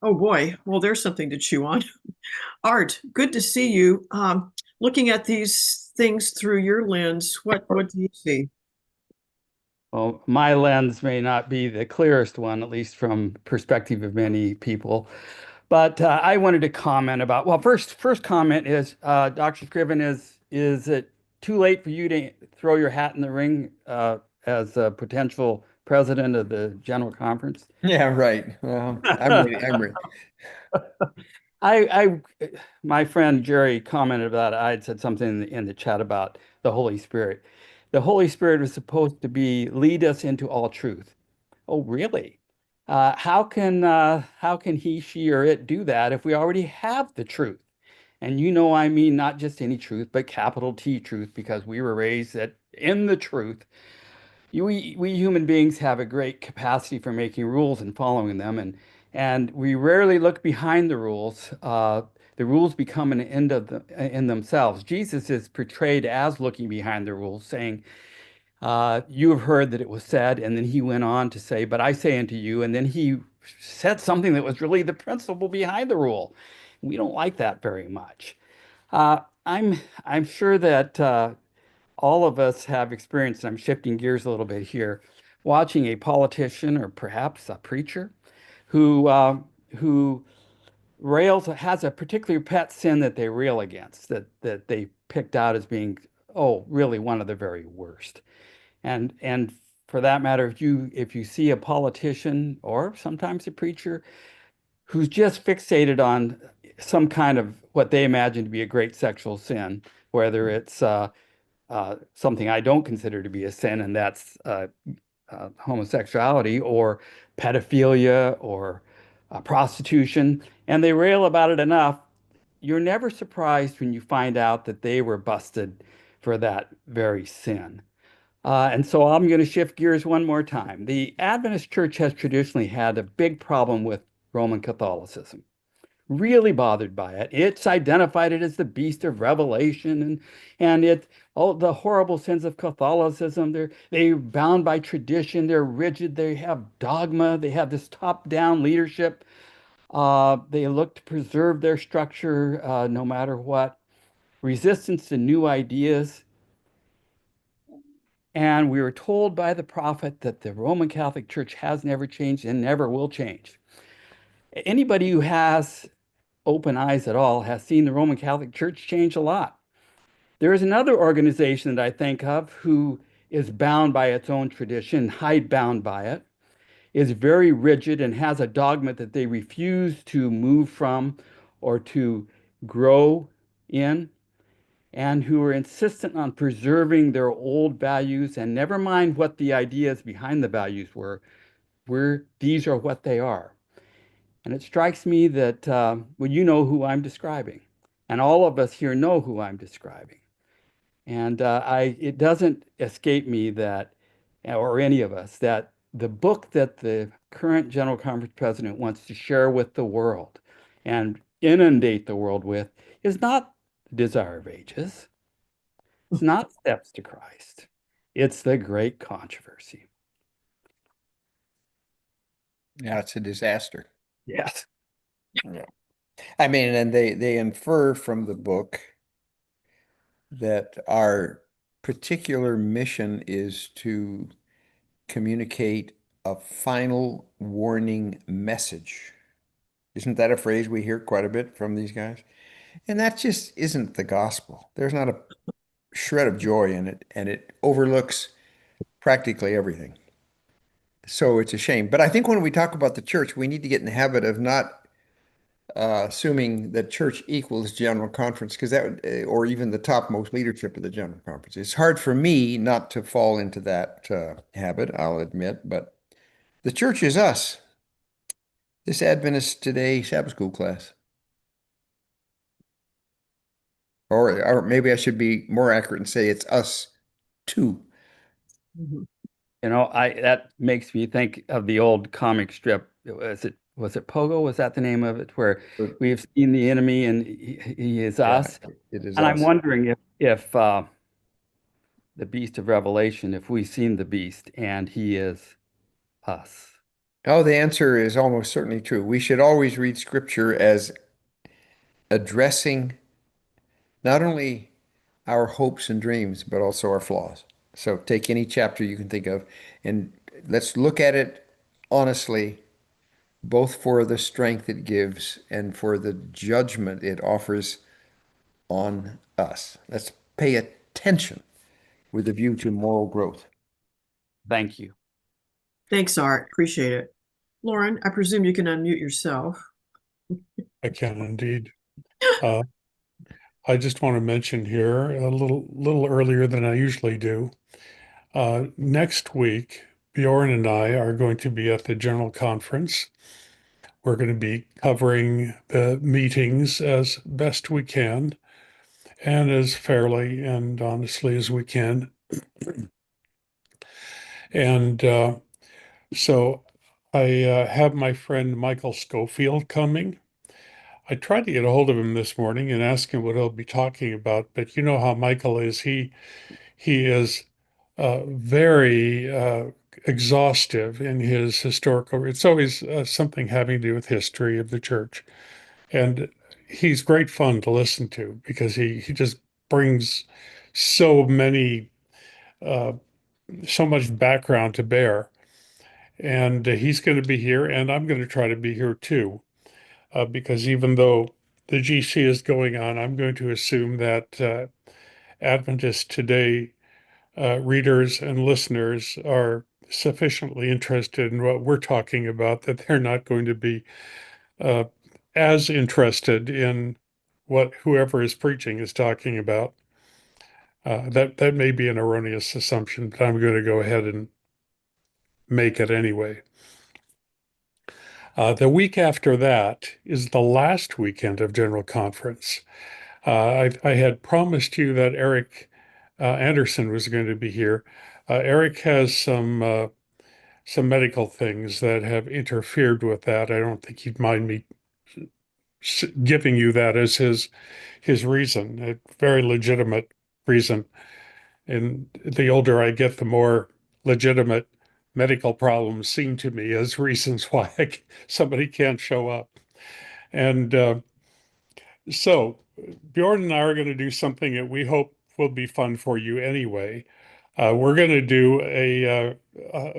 Oh boy, well, there's something to chew on. Art, good to see you. Looking at these things through your lens, what do you see? Well, my lens may not be the clearest one, at least from perspective of many people. But I wanted to comment about, well, first comment is, Dr. Scriven, is it too late for you to throw your hat in the ring as a potential president of the General Conference? Yeah, right. Well, I'm ready. My friend Jerry commented about it. I had said something in the chat about the Holy Spirit. The Holy Spirit was supposed to lead us into all truth. Oh, really? How can he, she, or it do that if we already have the truth? And I mean not just any truth, but capital T truth, because we were raised in the truth. We human beings have a great capacity for making rules and following them, and we rarely look behind the rules. The rules become an end in themselves. Jesus is portrayed as looking behind the rules, saying, you have heard that it was said, and then he went on to say, but I say unto you, and then he said something that was really the principle behind the rule. We don't like that very much. I'm sure that all of us have experienced, and I'm shifting gears a little bit here, watching a politician or perhaps a preacher who has a particular pet sin that they rail against, that they picked out as being, oh, really one of the very worst. And for that matter, if you see a politician or sometimes a preacher who's just fixated on some kind of what they imagine to be a great sexual sin, whether it's something I don't consider to be a sin, and that's homosexuality or pedophilia or prostitution, and they rail about it enough, you're never surprised when you find out that they were busted for that very sin. And so I'm going to shift gears one more time. The Adventist Church has traditionally had a big problem with Roman Catholicism. Really bothered by it. It's identified it as the beast of Revelation, and all the horrible sins of Catholicism. They're bound by tradition. They're rigid. They have dogma. They have this top-down leadership. They look to preserve their structure no matter what. Resistance to new ideas. And we were told by the prophet that the Roman Catholic Church has never changed and never will change. Anybody who has open eyes at all has seen the Roman Catholic Church change a lot. There is another organization that I think of who is bound by its own tradition, hidebound by it, is very rigid and has a dogma that they refuse to move from or to grow in, and who are insistent on preserving their old values, and never mind what the ideas behind the values were, these are what they are. And it strikes me that, well, you know who I'm describing, and all of us here know who I'm describing. And it doesn't escape me that, or any of us, that the book that the current General Conference president wants to share with the world and inundate the world with is not the Desire of Ages. It's not Steps to Christ. It's the Great Controversy. Yeah, it's a disaster. Yes. Yeah. I mean, and they infer from the book that our particular mission is to communicate a final warning message. Isn't that a phrase we hear quite a bit from these guys? And that just isn't the gospel. There's not a shred of joy in it, and it overlooks practically everything. So it's a shame. But I think when we talk about the church, we need to get in the habit of not assuming that church equals general conference, because that would, or even the topmost leadership of the general conference. It's hard for me not to fall into that habit, I'll admit, but the church is us. This Adventist Today Sabbath School class. Or maybe I should be more accurate and say it's us too. Mhm. You know, that makes me think of the old comic strip. Was it Pogo? Was that the name of it? Where we have seen the enemy and he is Yeah, us. it is And I'm us. wondering if the beast of Revelation, if we've seen the beast and he is us. Oh, the answer is almost certainly true. We should always read scripture as addressing not only our hopes and dreams, but also our flaws. So take any chapter you can think of and let's look at it honestly, both for the strength it gives and for the judgment it offers on us. Let's pay attention with a view to moral growth. Thank you. Thanks, Art. Appreciate it. Lauren, I presume you can unmute yourself. I can indeed. I just want to mention here a little earlier than I usually do. Next week, Bjorn and I are going to be at the General Conference. We're going to be covering the meetings as best we can and as fairly and honestly as we can. And so I have my friend Michael Schofield coming. I tried to get a hold of him this morning and ask him what he'll be talking about, but you know how Michael is. He is very exhaustive in his historical. It's always something having to do with history of the church, and he's great fun to listen to because he just brings so many so much background to bear. And he's going to be here, and I'm going to try to be here too, because even though the GC is going on, I'm going to assume that Adventist Today readers and listeners are sufficiently interested in what we're talking about that they're not going to be as interested in what whoever is preaching is talking about. That may be an erroneous assumption, but I'm going to go ahead and make it anyway. The week after that is the last weekend of General Conference. I had promised you that Eric Anderson was going to be here. Eric has some medical things that have interfered with that. I don't think he'd mind me giving you that as his reason, a very legitimate reason. And the older I get, the more legitimate medical problems seem to me as reasons why somebody can't show up. And so Bjorn and I are going to do something that we hope will be fun for you anyway. We're going to do a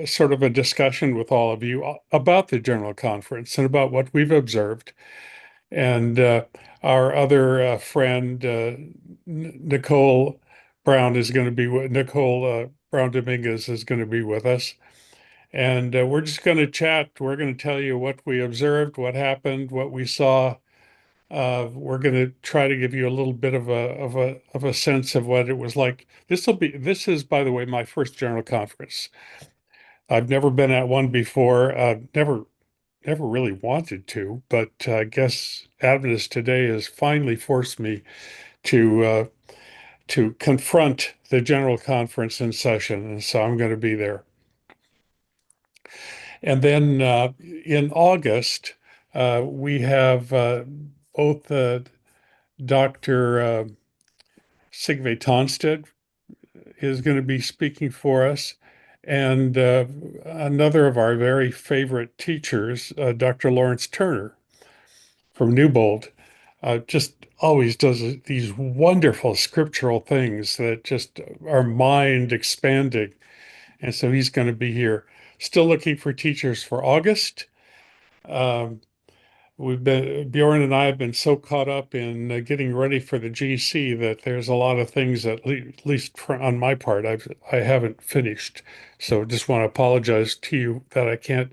sort of a discussion with all of you about the General Conference and about what we've observed. And our other friend, Nicole Brown, is going to be with Nicole Brown Dominguez is going to be with us. And we're just going to chat. We're going to tell you what we observed, what happened, what we saw. We're going to try to give you a little bit of a sense of what it was like. This is, by the way, my first General Conference. I've never been at one before. Never really wanted to, but I guess Adventist Today has finally forced me to to confront the General Conference in session, and so I'm going to be there. And then in August, we have both Dr. Sigve Tonstad is going to be speaking for us, and another of our very favorite teachers, Dr. Lawrence Turner from Newbold, just always does these wonderful scriptural things that just are mind expanding. And so he's going to be here. Still looking for teachers for August. Bjorn and I have been so caught up in getting ready for the GC that there's a lot of things that, at least on my part, I haven't finished. So just want to apologize to you that I can't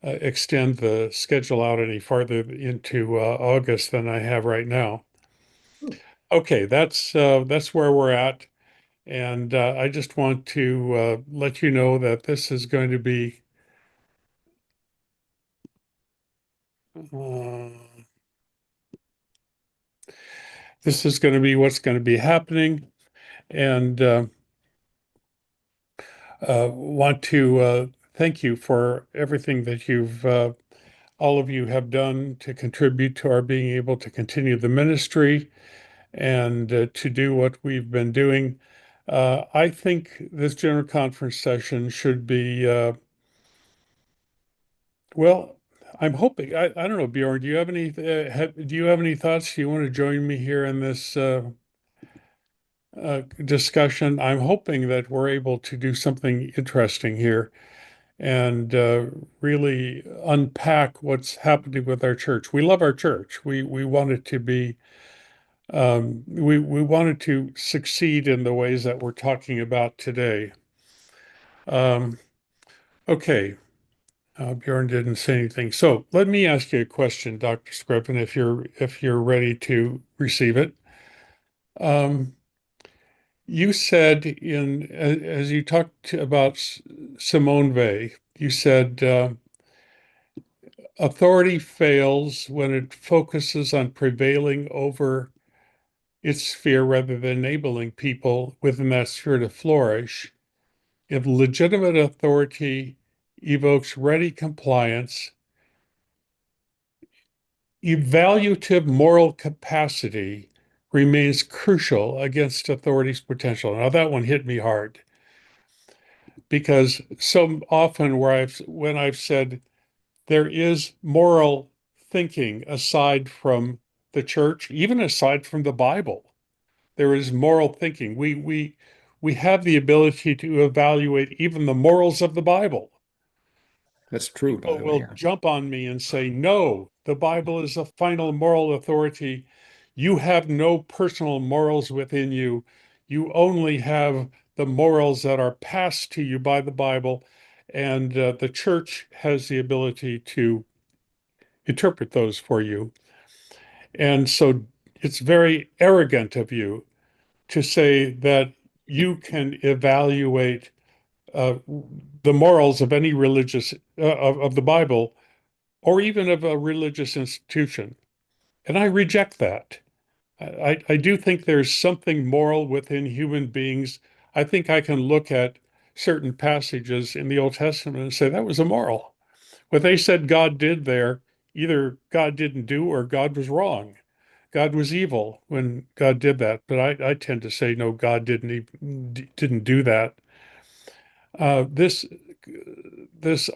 extend the schedule out any farther into August than I have right now. Okay, that's where we're at. And I just want to let you know that this is going to be what's going to be happening. And want to thank you for everything that all of you have done to contribute to our being able to continue the ministry and to do what we've been doing. I think this General Conference session should be, well, I'm hoping, I don't know, Bjorn, do you have any thoughts? Do you want to join me here in this discussion? I'm hoping that we're able to do something interesting here and really unpack what's happening with our church. We love our church. We want it to be, we want it to succeed in the ways that we're talking about today. Okay. Bjorn didn't say anything. So let me ask you a question, Dr. Scriven, if you're ready to receive it. You said as you talked about Simone Weil, you said authority fails when it focuses on prevailing over its sphere rather than enabling people within that sphere to flourish. If legitimate authority evokes ready compliance, evaluative moral capacity remains crucial against authority's potential. Now that one hit me hard because so often when I've said there is moral thinking aside from the church, even aside from the Bible, there is moral thinking. We have the ability to evaluate even the morals of the Bible. That's true, by People the will way. jump on me and say, no, the Bible is a final moral authority. You have no personal morals within you. You only have the morals that are passed to you by the Bible, and the church has the ability to interpret those for you. And so it's very arrogant of you to say that you can evaluate the morals of any religious, of the Bible, or even of a religious institution. And I reject that. I do think there's something moral within human beings. I think I can look at certain passages in the Old Testament and say that was immoral. What they said God did there, either God didn't do or God was wrong. God was evil when God did that. But I tend to say, no, God didn't do that. This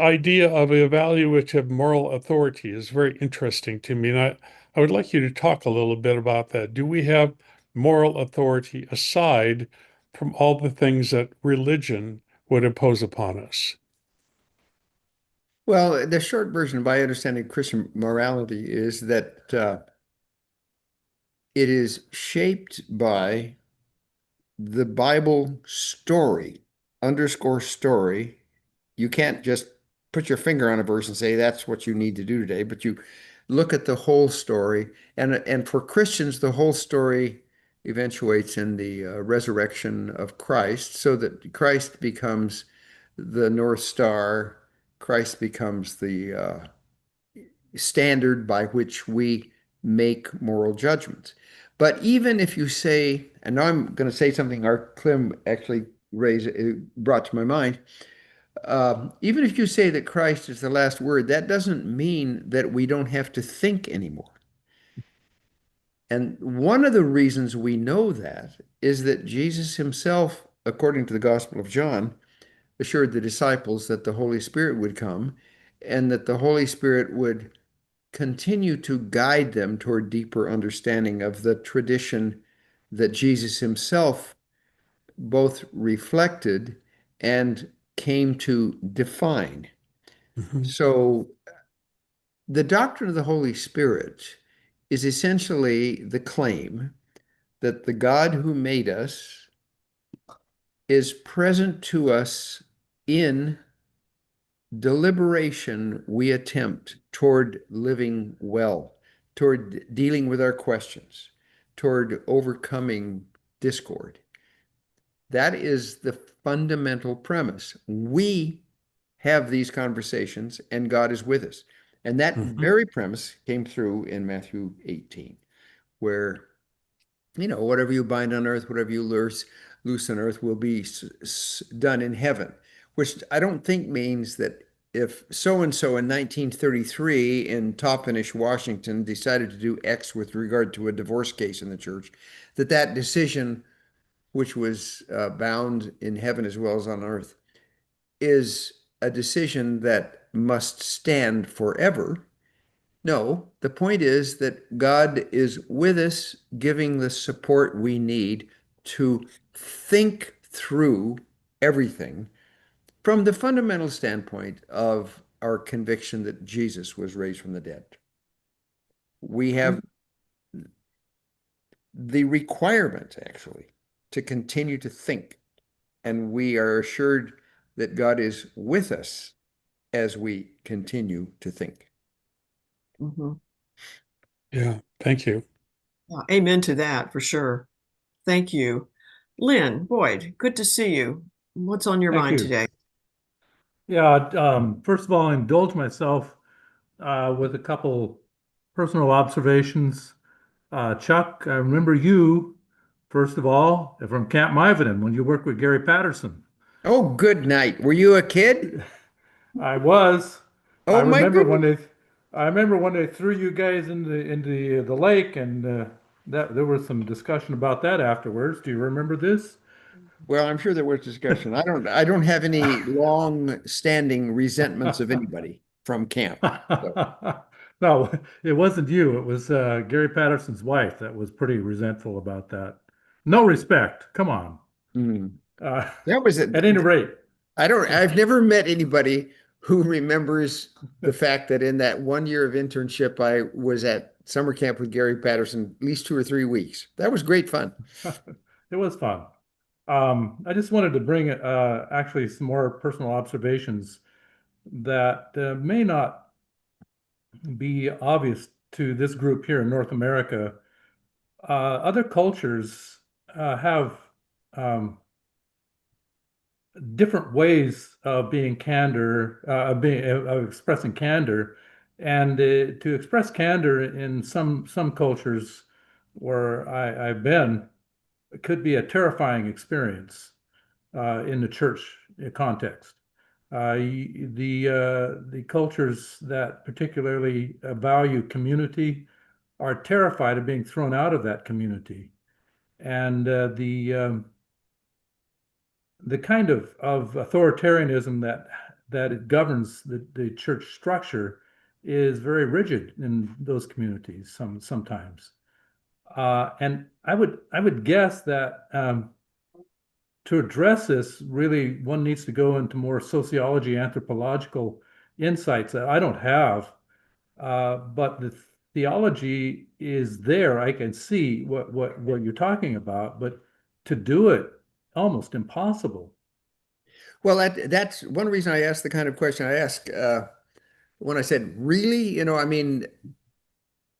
idea of evaluative moral authority is very interesting to me. And I would like you to talk a little bit about that. Do we have moral authority aside from all the things that religion would impose upon us? Well, the short version of my understanding of Christian morality is that it is shaped by the Bible story, underscore story. You can't just put your finger on a verse and say that's what you need to do today, but you look at the whole story. And for Christians, the whole story eventuates in the resurrection of Christ, so that Christ becomes the North Star. Christ becomes the standard by which we make moral judgments. But even if you say, and now I'm going to say something Art Klim actually brought to my mind, even if you say that Christ is the last word, that doesn't mean that we don't have to think anymore. And one of the reasons we know that is that Jesus himself, according to the Gospel of John, assured the disciples that the Holy Spirit would come and that the Holy Spirit would continue to guide them toward deeper understanding of the tradition that Jesus himself both reflected and came to define. So the doctrine of the Holy Spirit is essentially the claim that the God who made us is present to us in deliberation we attempt toward living well, toward dealing with our questions, toward overcoming discord. That is the fundamental premise. We have these conversations and God is with us. And that very premise came through in Matthew 18, where, whatever you bind on earth, whatever you loose on earth will be done in heaven, which I don't think means that if so-and-so in 1933 in Toppenish, Washington, decided to do X with regard to a divorce case in the church, that decision, which was bound in heaven as well as on earth, is a decision that must stand forever. No, the point is that God is with us, giving the support we need to think through everything from the fundamental standpoint of our conviction that Jesus was raised from the dead. We have the requirement, actually, to continue to think, and we are assured that God is with us as we continue to think. Yeah, thank you. Amen to that for sure. Thank you. Lynn, Boyd, good to see you. What's on your mind today? Yeah, first of all, I indulge myself with a couple personal observations. Chuck, I remember you, first of all, from Camp Mivenden when you worked with Gary Patterson. Oh, good night. Were you a kid? I was. Oh, I my remember goodness. I remember when they threw you guys into the lake, and that there was some discussion about that afterwards. Do you remember this? Well, I'm sure there was discussion. I don't have any long-standing resentments of anybody from camp. So. No, it wasn't you. It was Gary Patterson's wife that was pretty resentful about that. No respect. Come on. That was it. At any rate, I've never met anybody who remembers the fact that in that 1 year of internship, I was at summer camp with Gary Patterson at least 2 or 3 weeks. That was great fun. It was fun. I just wanted to bring actually some more personal observations that may not be obvious to this group here in North America. Other cultures have different ways of being candor, of expressing candor, and to express candor in some cultures where I've been, it could be a terrifying experience in the church context. The cultures that particularly value community are terrified of being thrown out of that community, and the kind of authoritarianism that it governs the church structure is very rigid in those communities sometimes. And I would guess that to address this, really one needs to go into more sociology, anthropological insights that I don't have, but the theology is there. I can see what you're talking about, but to do it, almost impossible. Well, that's one reason I asked the kind of question I asked when I said, really? I mean,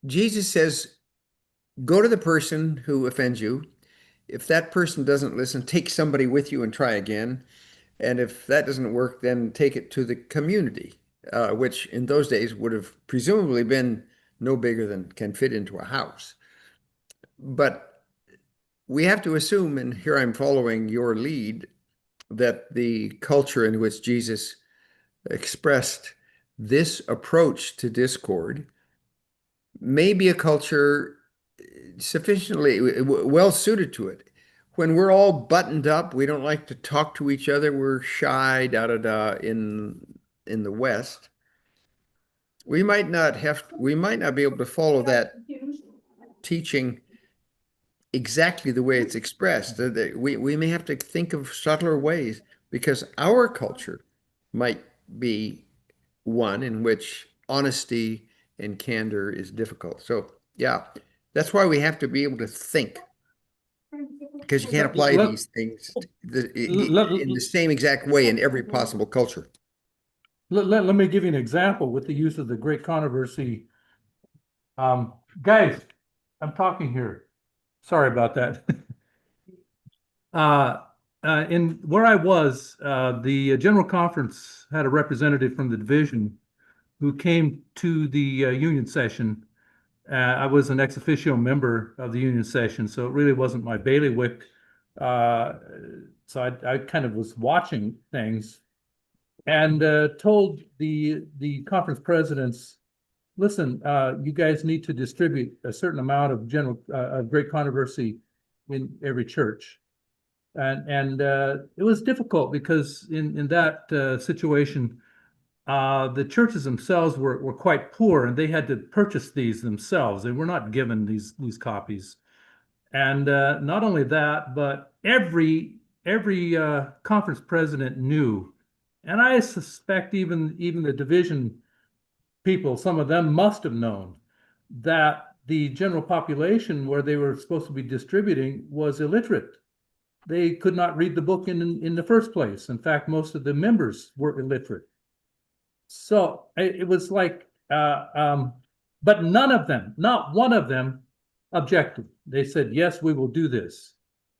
Jesus says, go to the person who offends you. If that person doesn't listen, take somebody with you and try again. And if that doesn't work, then take it to the community, which in those days would have presumably been no bigger than can fit into a house. But we have to assume, and here I'm following your lead, that the culture in which Jesus expressed this approach to discord may be a culture sufficiently well suited to it. When we're all buttoned up, we don't like to talk to each other, we're shy, in the West. We might not be able to follow that teaching exactly the way it's expressed. We may have to think of subtler ways, because our culture might be one in which honesty and candor is difficult. So yeah, that's why we have to be able to think, because you can't apply these things in the same exact way in every possible culture. Let me give you an example with the use of the great controversy. Guys, I'm talking here. Sorry about that. In where I was, the General Conference had a representative from the division who came to the union session. I was an ex officio member of the union session, so it really wasn't my bailiwick. So I kind of was watching things, and told the conference presidents, listen, you guys need to distribute a certain amount of great controversy in every church. And it was difficult because in that situation, the churches themselves were quite poor, and they had to purchase these themselves. They were not given these copies. And not only that, but every conference president knew, and I suspect even the division people, some of them must have known, that the general population where they were supposed to be distributing was illiterate. They could not read the book in the first place. In fact, most of the members were illiterate. So it was like, but none of them, not one of them, objected. They said, yes, we will do this.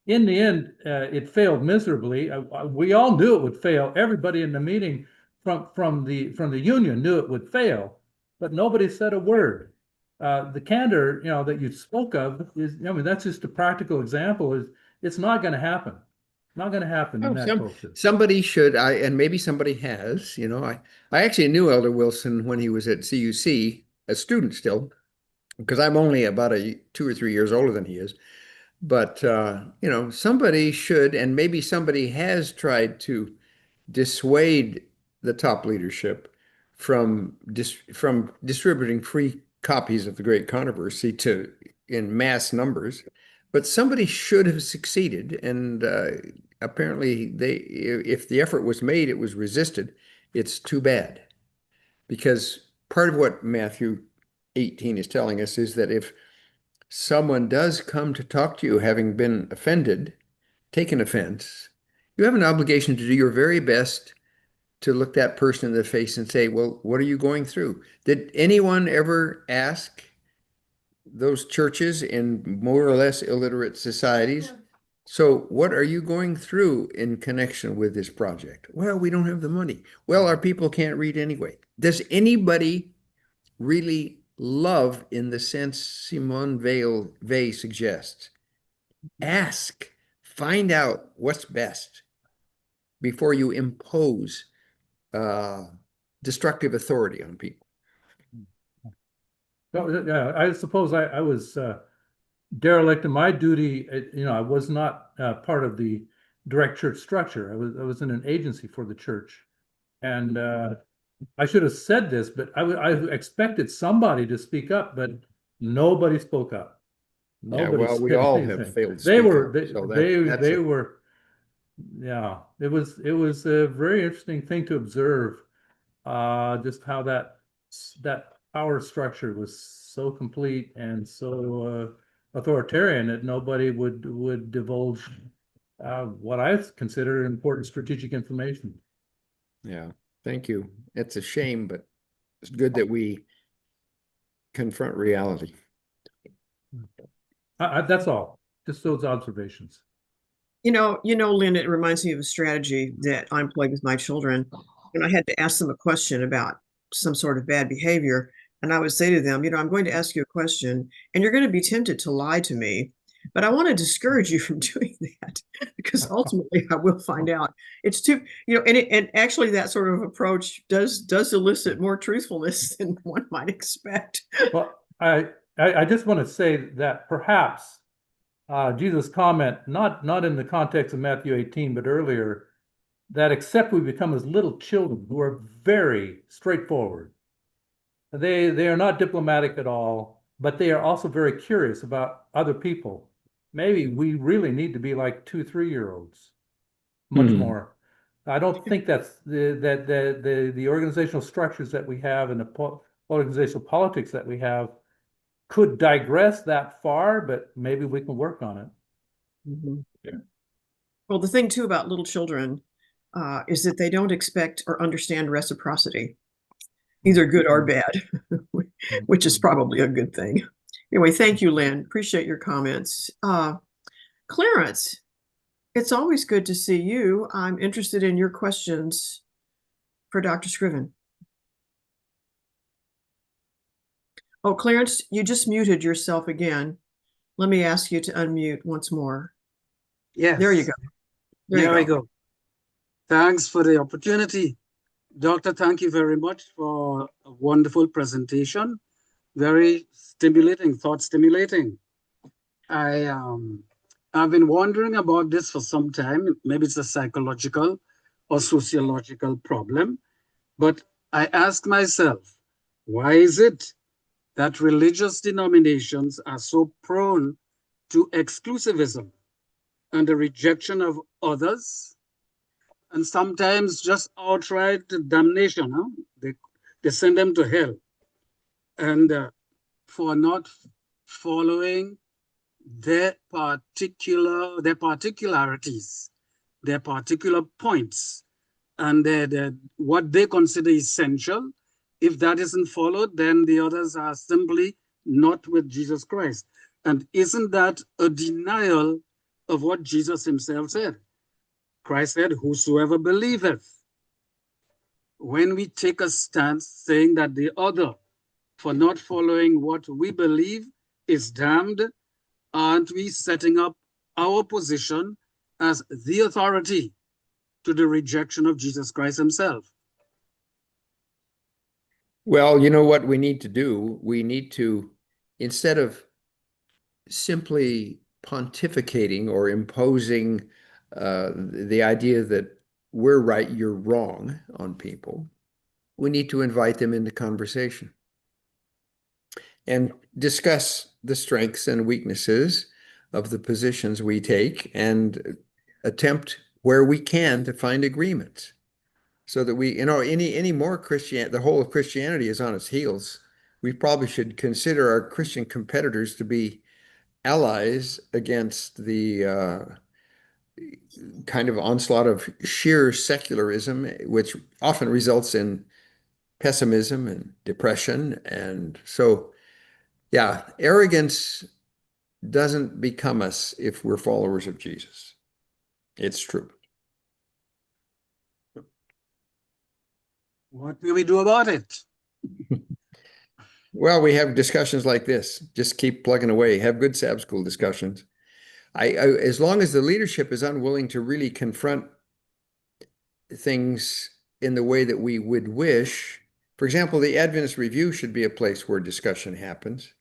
In the end, it failed miserably. We all knew it would fail. Everybody in the meeting from the union knew it would fail, but nobody said a word. The candor, that you spoke of is, that's just a practical example. It's not going to happen. Not going to happen in that culture. Somebody should, and maybe somebody has, I actually knew Elder Wilson when he was at CUC, a student still, because I'm only about 2 or 3 years older than he is. But, somebody should, and maybe somebody has tried to dissuade the top leadership from distributing free copies of the Great Controversy in mass numbers. But somebody should have succeeded, and apparently if the effort was made, it was resisted. It's too bad, because part of what Matthew 18 is telling us is that if someone does come to talk to you having been offended, taken offense, you have an obligation to do your very best to look that person in the face and say, well, what are you going through? Did anyone ever ask those churches in more or less illiterate societies, so what are you going through in connection with this project? Well, we don't have the money. Well, our people can't read anyway. Does anybody really love in the sense Simone Weil suggests? Ask, find out what's best before you impose destructive authority on people. Yeah, I suppose I was derelict in my duty. I was not part of the direct church structure. I was in an agency for the church, and I should have said this, but I expected somebody to speak up, but nobody spoke up. Nobody. Yeah, well, we all have failed to They speak were. up, They, so they were. Yeah, it was a very interesting thing to observe, just how that power structure was so complete and so authoritarian that nobody would divulge what I consider important strategic information. Yeah, thank you. It's a shame, but it's good that we confront reality. That's all. Just those observations. Lynn, it reminds me of a strategy that I'm playing with my children. When I had to ask them a question about some sort of bad behavior, And I would say to them, I'm going to ask you a question and you're going to be tempted to lie to me, but I want to discourage you from doing that because ultimately I will find out. It's too, and actually that sort of approach does elicit more truthfulness than one might expect. Well, I just want to say that perhaps Jesus' comment, not in the context of Matthew 18, but earlier, that except we become as little children who are very straightforward. They are not diplomatic at all, but they are also very curious about other people. Maybe we really need to be like 2-3-year-olds, much more. I don't think that's the organizational structures that we have and the organizational politics that we have could digress that far, but maybe we can work on it. Yeah. Well, the thing too about little children is that they don't expect or understand reciprocity, either good or bad, which is probably a good thing. Anyway, thank you, Lynn. Appreciate your comments. Clarence, it's always good to see you. I'm interested in your questions for Dr. Scriven. Oh, Clarence, you just muted yourself again. Let me ask you to unmute once more. Yes. There you go. There we go. Thanks for the opportunity. Doctor, thank you very much for a wonderful presentation. Very stimulating, thought stimulating. I've been wondering about this for some time. Maybe it's a psychological or sociological problem. But I ask myself, why is it that religious denominations are so prone to exclusivism and the rejection of others, and sometimes just outright damnation? They send them to hell, and for not following their particularities, their particular points, and what they consider essential. If that isn't followed, then the others are simply not with Jesus Christ. And isn't that a denial of what Jesus himself said? Christ said, whosoever believeth. When we take a stance saying that the other, for not following what we believe, is damned, aren't we setting up our position as the authority to the rejection of Jesus Christ himself? Well, you know what we need to do? We need to, instead of simply pontificating or imposing the idea that we're right, you're wrong on people, we need to invite them into conversation and discuss the strengths and weaknesses of the positions we take and attempt where we can to find agreement. So that we, any more Christianity, the whole of Christianity is on its heels. We probably should consider our Christian competitors to be allies against the kind of onslaught of sheer secularism, which often results in pessimism and depression. And so, yeah, arrogance doesn't become us if we're followers of Jesus. It's true. What do we do about it? Well, we have discussions like this. Just keep plugging away. Have good Sabbath school discussions. As long as the leadership is unwilling to really confront things in the way that we would wish, for example, the Adventist Review should be a place where discussion happens.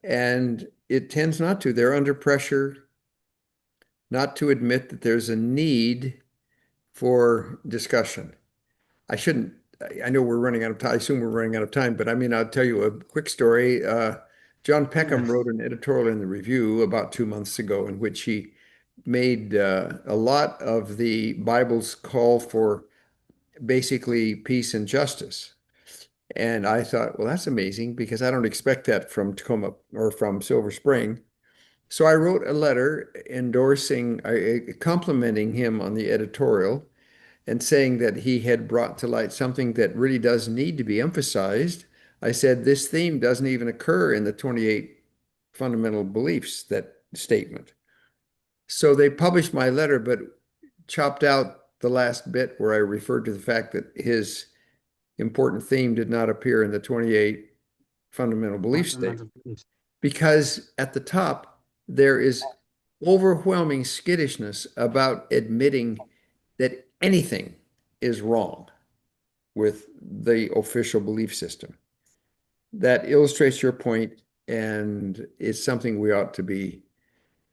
And it tends not to. They're under pressure not to admit that there's a need for discussion. I know we're running out of time. I assume we're running out of time, but I mean, I'll tell you a quick story. John Peckham wrote an editorial in the Review about 2 months ago in which he made a lot of the Bible's call for basically peace and justice. And I thought, well, that's amazing because I don't expect that from Takoma or from Silver Spring. So I wrote a letter complimenting him on the editorial and saying that he had brought to light something that really does need to be emphasized. I said, this theme doesn't even occur in the 28 fundamental beliefs, that statement. So they published my letter, but chopped out the last bit where I referred to the fact that his important theme did not appear in the 28 fundamental belief fundamental statement. beliefs. Because at the top, there is overwhelming skittishness about admitting that anything is wrong with the official belief system. That illustrates your point, and it's something we ought to be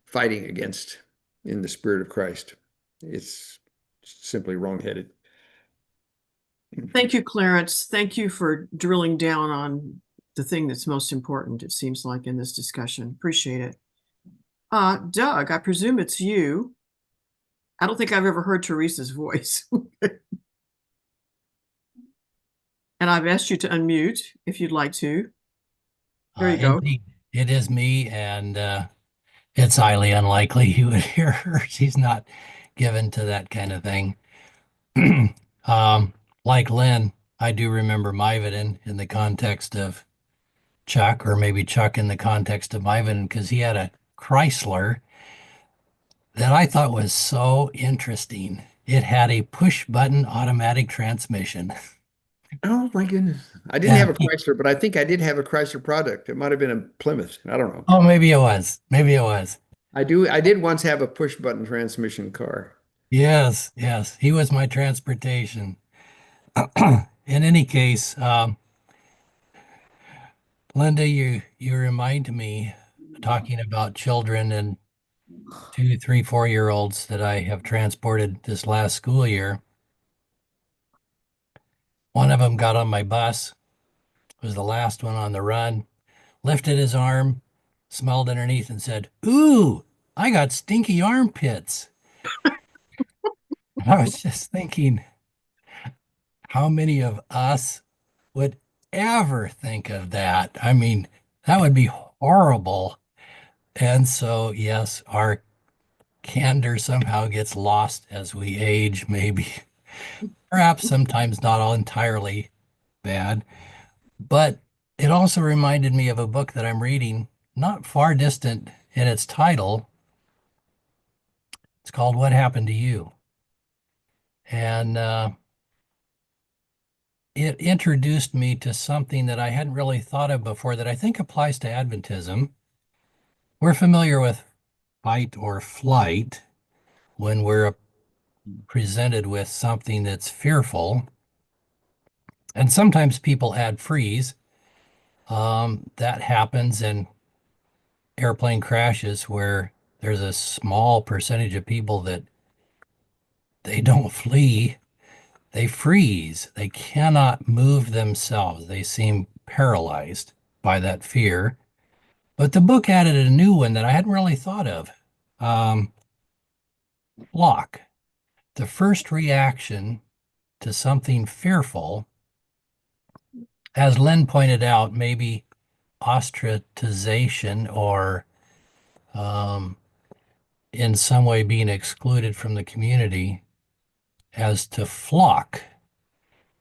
fighting against in the spirit of Christ. It's simply wrongheaded. Thank you, Clarence. Thank you for drilling down on the thing that's most important, it seems like, in this discussion. Appreciate it. Doug, I presume it's you. I don't think I've ever heard Teresa's voice. And I've asked you to unmute if you'd like to. There you go. Indeed, it is me, and it's highly unlikely you would hear her. She's not given to that kind of thing. Like Lynn, I do remember Maivaden in the context of Chuck, or maybe Chuck in the context of Maivaden, because he had a Chrysler that I thought was so interesting. It had a push-button automatic transmission. Oh my goodness. I didn't have a Chrysler, but I think I did have a Chrysler product. It might have been a Plymouth. I don't know. Oh, maybe it was. Maybe it was. I did once have a push button transmission car. Yes, yes. He was my transportation. In any case, Linda, you remind me, talking about children and 2, 3, 4-year-olds that I have transported this last school year. One of them got on my bus, was the last one on the run, lifted his arm, smelled underneath and said, "Ooh, I got stinky armpits." I was just thinking, how many of us would ever think of that? I mean, that would be horrible. And so, yes, our candor somehow gets lost as we age, maybe. Perhaps sometimes not all entirely bad. But it also reminded me of a book that I'm reading, not far distant in its title. It's called What Happened to You? And it introduced me to something that I hadn't really thought of before that I think applies to Adventism. We're familiar with fight or flight when we're presented with something that's fearful. And sometimes people add freeze. That happens in airplane crashes where there's a small percentage of people that they don't flee, they freeze. They cannot move themselves. They seem paralyzed by that fear. But the book added a new one that I hadn't really thought of. Block. The first reaction to something fearful, as Lynn pointed out, maybe ostracization or in some way being excluded from the community, as to flock,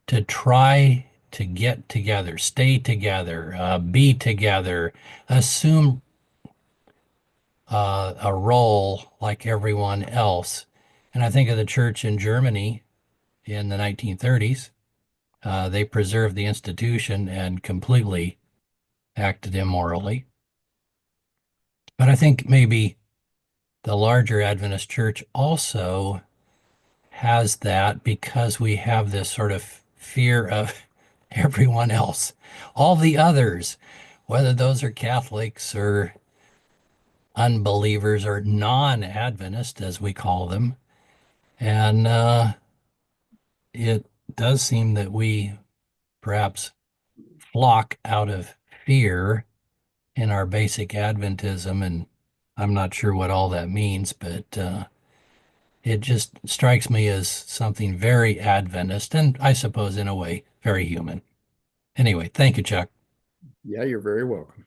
to try to get together, stay together, be together, assume a role like everyone else. And I think of the church in Germany in the 1930s. They preserved the institution and completely acted immorally. But I think maybe the larger Adventist church also has that because we have this sort of fear of everyone else, all the others, whether those are Catholics or unbelievers or non-Adventist, as we call them. And it does seem that we perhaps flock out of fear in our basic Adventism, and I'm not sure what all that means, but it just strikes me as something very Adventist, and I suppose in a way very human. Anyway, thank you, Chuck. Yeah, you're very welcome.